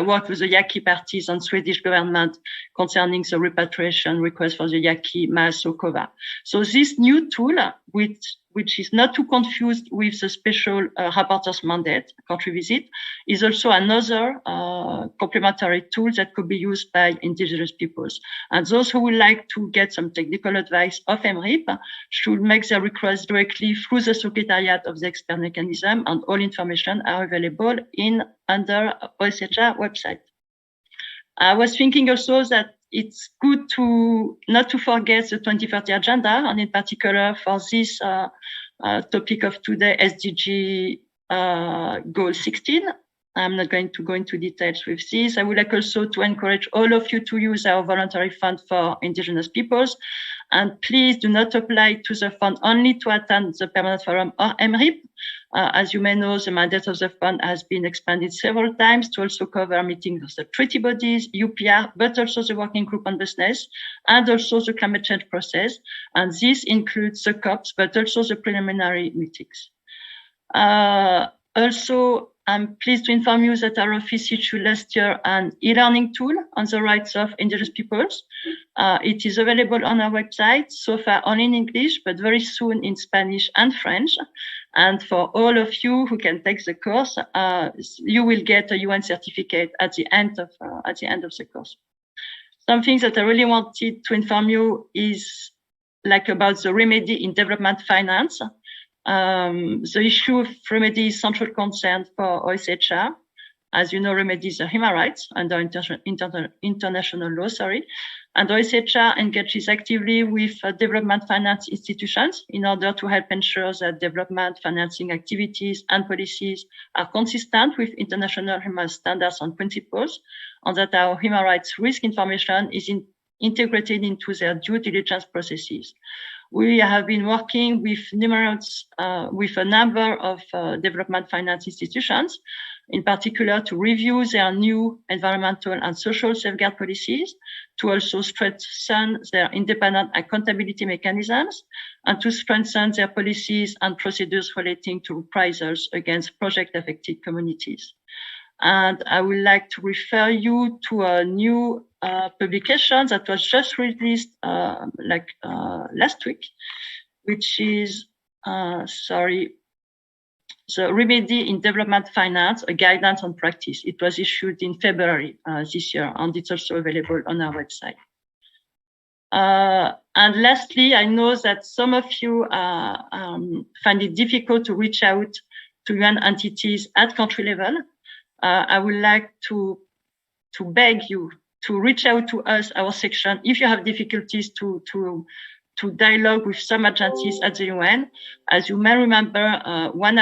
worked with the Yaqui parties and Swedish government concerning the repatriation request for the Yaqui Mas Okova. So this new tool, which is not too confused with the special rapporteur's mandate, country visit, is also another complementary tool that could be used by indigenous peoples. And those who would like to get some technical advice of Mrip should make their request directly through the Secretariat of the expert mechanism, and all information are available under OSHR website. I was thinking also that it's good to not to forget the 2030 agenda, and in particular for this topic of today, SDG goal 16. I'm not going to go into details with this. I would like also to encourage all of you to use our voluntary fund for indigenous peoples. And please do not apply to the fund only to attend the Permanent Forum or Mrip. As you may know, the mandate of the fund has been expanded several times to also cover meetings of the treaty bodies, UPR, but also the working group on business, and also the climate change process. And this includes the COPs, but also the preliminary meetings. Also, I'm pleased to inform you that our office issued last year an e-learning tool on the rights of indigenous peoples. It is available on our website, so far only in English, but very soon in Spanish and French. And for all of you who can take the course, you will get a UN certificate at the end of the course. Something that I really wanted to inform you is about the remedy in development finance. The issue of remedy is central concern for OSHR. As you know, remedies are human rights under international law, and OSHR engages actively with development finance institutions in order to help ensure that development financing activities and policies are consistent with international human rights standards and principles, and that our human rights risk information is integrated into their due diligence processes. We have been working with with a number of development finance institutions, in particular to review their new environmental and social safeguard policies, to also strengthen their independent accountability mechanisms, and to strengthen their policies and procedures relating to reprisals against project-affected communities. And I would like to refer you to a new publication that was just released last week, which is, the Remedy in Development Finance, a guidance on practice. It was issued in February this year, and it's also available on our website. And lastly, I know that some of you find it difficult to reach out to UN entities at country level. I would like to beg you to reach out to us, our section, if you have difficulties to dialogue with some agencies at the UN. As you may remember, one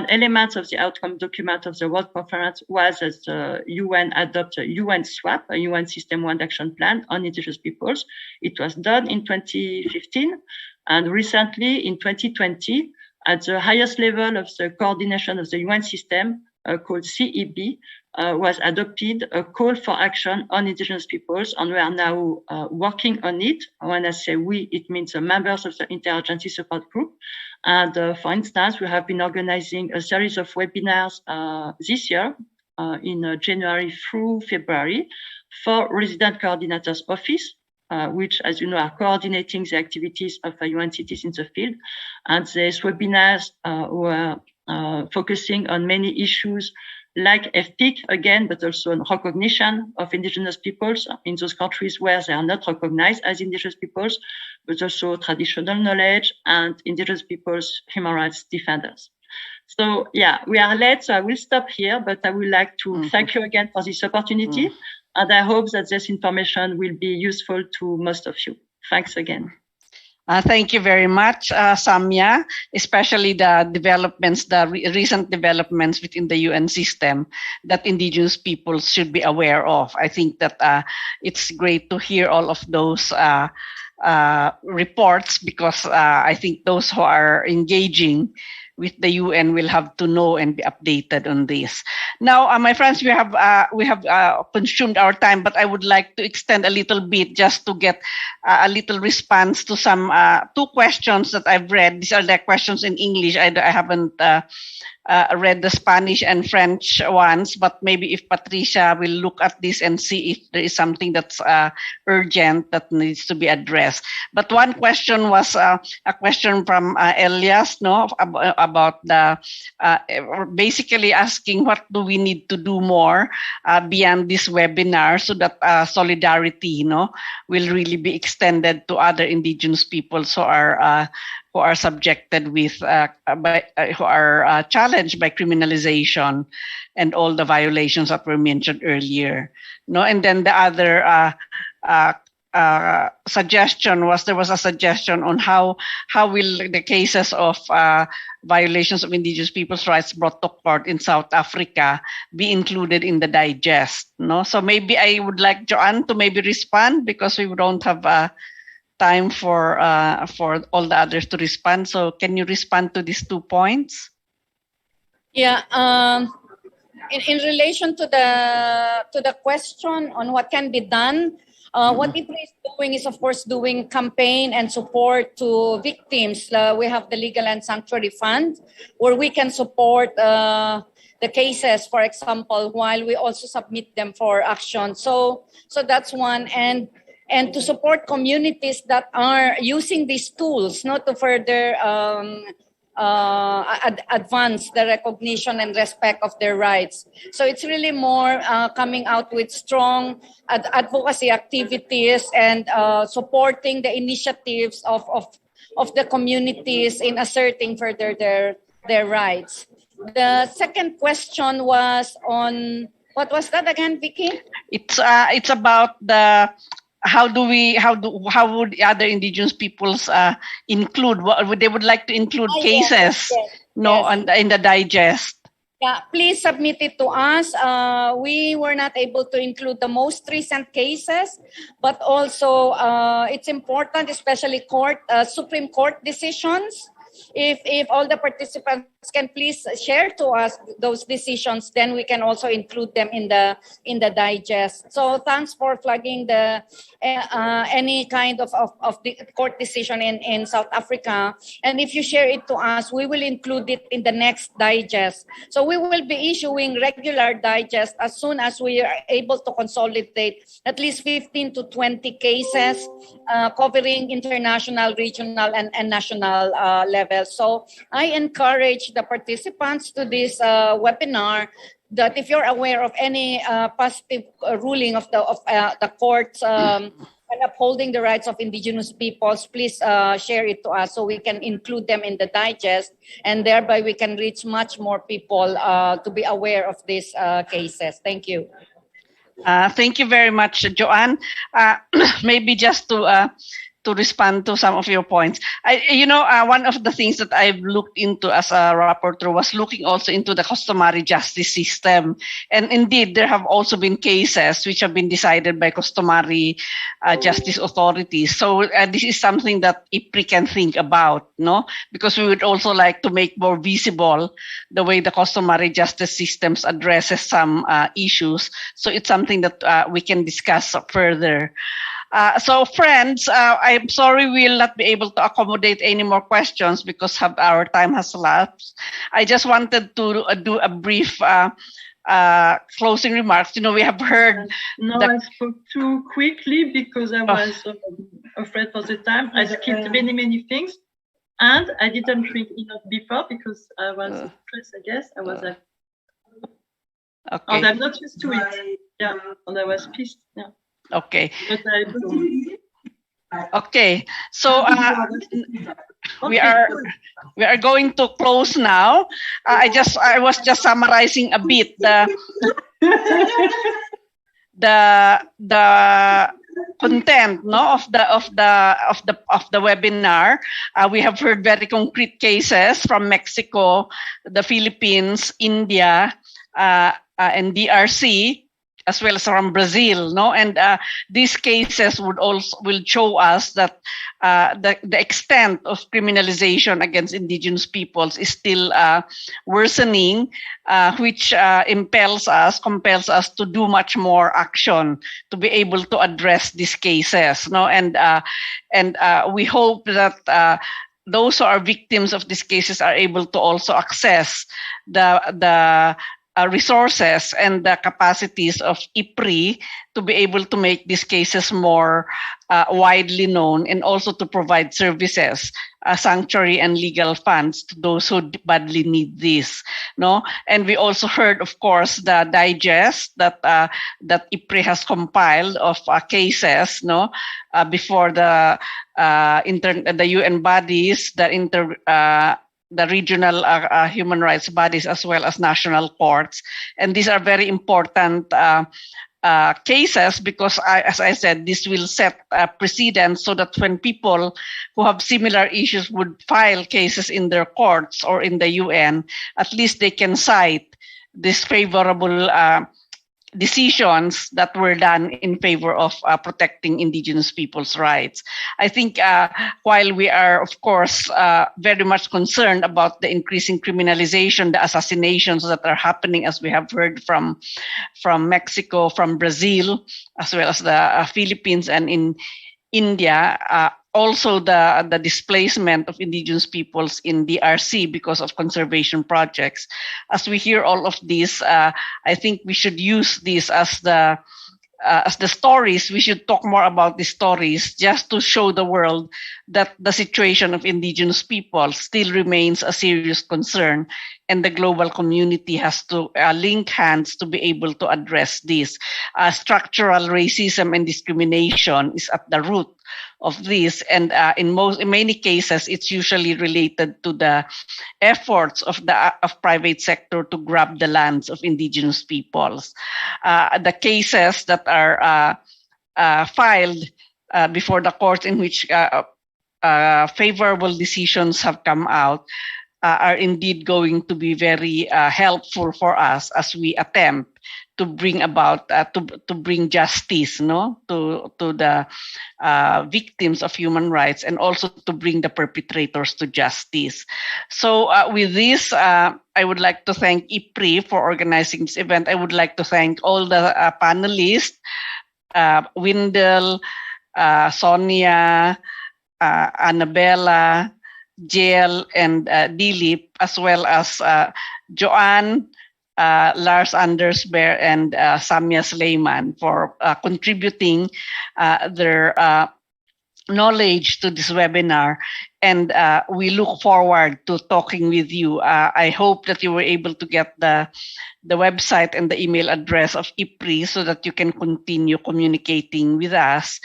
element of the outcome document of the World Conference was that the UN adopted a UN SWAP, a UN System 1 Action Plan on indigenous peoples. It was done in 2015, and recently in 2020, at the highest level of the coordination of the UN system, called CEB, was adopted a call for action on indigenous peoples, and we are now working on it. When I say we, it means the members of the Interagency Support Group. And for instance, we have been organizing a series of webinars this year in January through February for Resident Coordinators Office, which, as you know, are coordinating the activities of UN cities in the field. And these webinars were focusing on many issues like FPIC again, but also on recognition of indigenous peoples in those countries where they are not recognized as indigenous peoples, but also traditional knowledge and indigenous peoples human rights defenders. So yeah, we are late, so I will stop here, but I would like to thank you again for this opportunity. And I hope that this information will be useful to most of you. Thanks again. Thank you very much, Sonia, especially the developments, recent developments within the UN system that indigenous peoples should be aware of. I think that it's great to hear all of those reports, because I think those who are engaging with the UN will have to know and be updated on this. Now, my friends, we have consumed our time, but I would like to extend a little bit just to get a little response to some two questions that I've read. These are the questions in English. I haven't read the Spanish and French ones, but maybe if Patricia will look at this and see if there is something that's urgent that needs to be addressed. But one question was a question from Elias, about the basically asking what do we need to do more beyond this webinar so that solidarity, will really be extended to other indigenous peoples who are subjected with, who are challenged by criminalization and all the violations that were mentioned earlier. And then the other suggestion was, there was a suggestion on how will the cases of violations of indigenous people's rights brought to court in South Africa be included in the digest. So maybe I would like Joanne to maybe respond, because we don't have time for all the others to respond. So can you respond to these 2 points? Yeah. In relation to the question on what can be done, what IPRI is doing is, of course, doing campaign and support to victims. We have the Legal and Sanctuary Fund, where we can support the cases, for example, while we also submit them for action. So that's one. And to support communities that are using these tools, not to further advance the recognition and respect of their rights. So it's really more coming out with strong advocacy activities and supporting the initiatives of the communities in asserting further their rights. The second question was on, what was that again, Vicky? It's about the how would other indigenous peoples include? They would like to include cases, in the digest. Yeah, please submit it to us. We were not able to include the most recent cases, but also it's important, especially Supreme Court decisions. If all the participants can please share to us those decisions, then we can also include them in the digest. So thanks for flagging the any kind of the court decision in South Africa. And if you share it to us, we will include it in the next digest. So we will be issuing regular digest as soon as we are able to consolidate at least 15 to 20 cases covering international, regional, and national levels. So I encourage the participants to this webinar that if you're aware of any positive ruling of the courts and upholding the rights of indigenous peoples, please share it to us so we can include them in the digest, and thereby we can reach much more people to be aware of these cases. Thank you. Thank you very much, Joanne. Maybe just to respond to some of your points. One of the things that I've looked into as a rapporteur was looking also into the customary justice system. And indeed, there have also been cases which have been decided by customary justice authorities. So this is something that IPRI can think about, no? Because we would also like to make more visible the way the customary justice systems addresses some issues. So it's something that we can discuss further. So friends, I'm sorry we'll not be able to accommodate any more questions because our time has elapsed. I just wanted to do a brief closing remarks. We have heard... I spoke too quickly because I was afraid for the time. I skipped many things, and I didn't drink enough before because I was stressed, I guess. I was like... Okay. And I'm not used to it. Yeah, and I was pissed. Yeah. Okay. Okay. So we are going to close now. I was just summarizing a bit the content of the webinar. We have heard very concrete cases from Mexico, the Philippines, India, and DRC, as well as from Brazil, no? And these cases will show us that the extent of criminalization against indigenous peoples is still worsening, which compels us to do much more action to be able to address these cases, no? And we hope that those who are victims of these cases are able to also access the resources and the capacities of IPRI to be able to make these cases more widely known, and also to provide services, sanctuary and legal funds to those who badly need this. No, and we also heard, of course, the digest that IPRI has compiled of cases, no, before the UN bodies, the regional human rights bodies, as well as national courts. And these are very important cases because, as I said, this will set a precedent so that when people who have similar issues would file cases in their courts or in the UN, at least they can cite these favorable decisions that were done in favor of protecting indigenous people's rights. I think while we are, of course, very much concerned about the increasing criminalization, the assassinations that are happening, as we have heard from Mexico, from Brazil, as well as the Philippines and in India, also the displacement of indigenous peoples in DRC because of conservation projects. As we hear all of this, I think we should use this as the stories. We should talk more about the stories just to show the world that the situation of indigenous people still remains a serious concern, and the global community has to link hands to be able to address this. Structural racism and discrimination is at the root of this, and in many cases, it's usually related to the efforts of private sector to grab the lands of indigenous peoples. The cases that are filed before the court in which favorable decisions have come out are indeed going to be very helpful for us as we attempt to bring about to bring justice, no, to the victims of human rights, and also to bring the perpetrators to justice. So with this, I would like to thank IPRI for organizing this event. I would like to thank all the panelists, Wendell, Sonia, Annabella, Jill, and Dilip, as well as Joanne, Lars Anders Bear, and Samia Sleiman for contributing their knowledge to this webinar. And we look forward to talking with you. I hope that you were able to get the website and the email address of IPRI so that you can continue communicating with us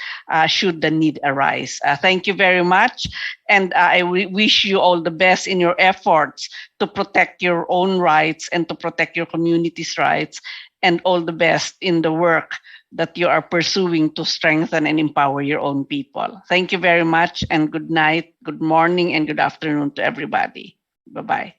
should the need arise. Thank you very much. And I wish you all the best in your efforts to protect your own rights and to protect your community's rights, and all the best in the work that you are pursuing to strengthen and empower your own people. Thank you very much, and good night, good morning, and good afternoon to everybody. Bye-bye.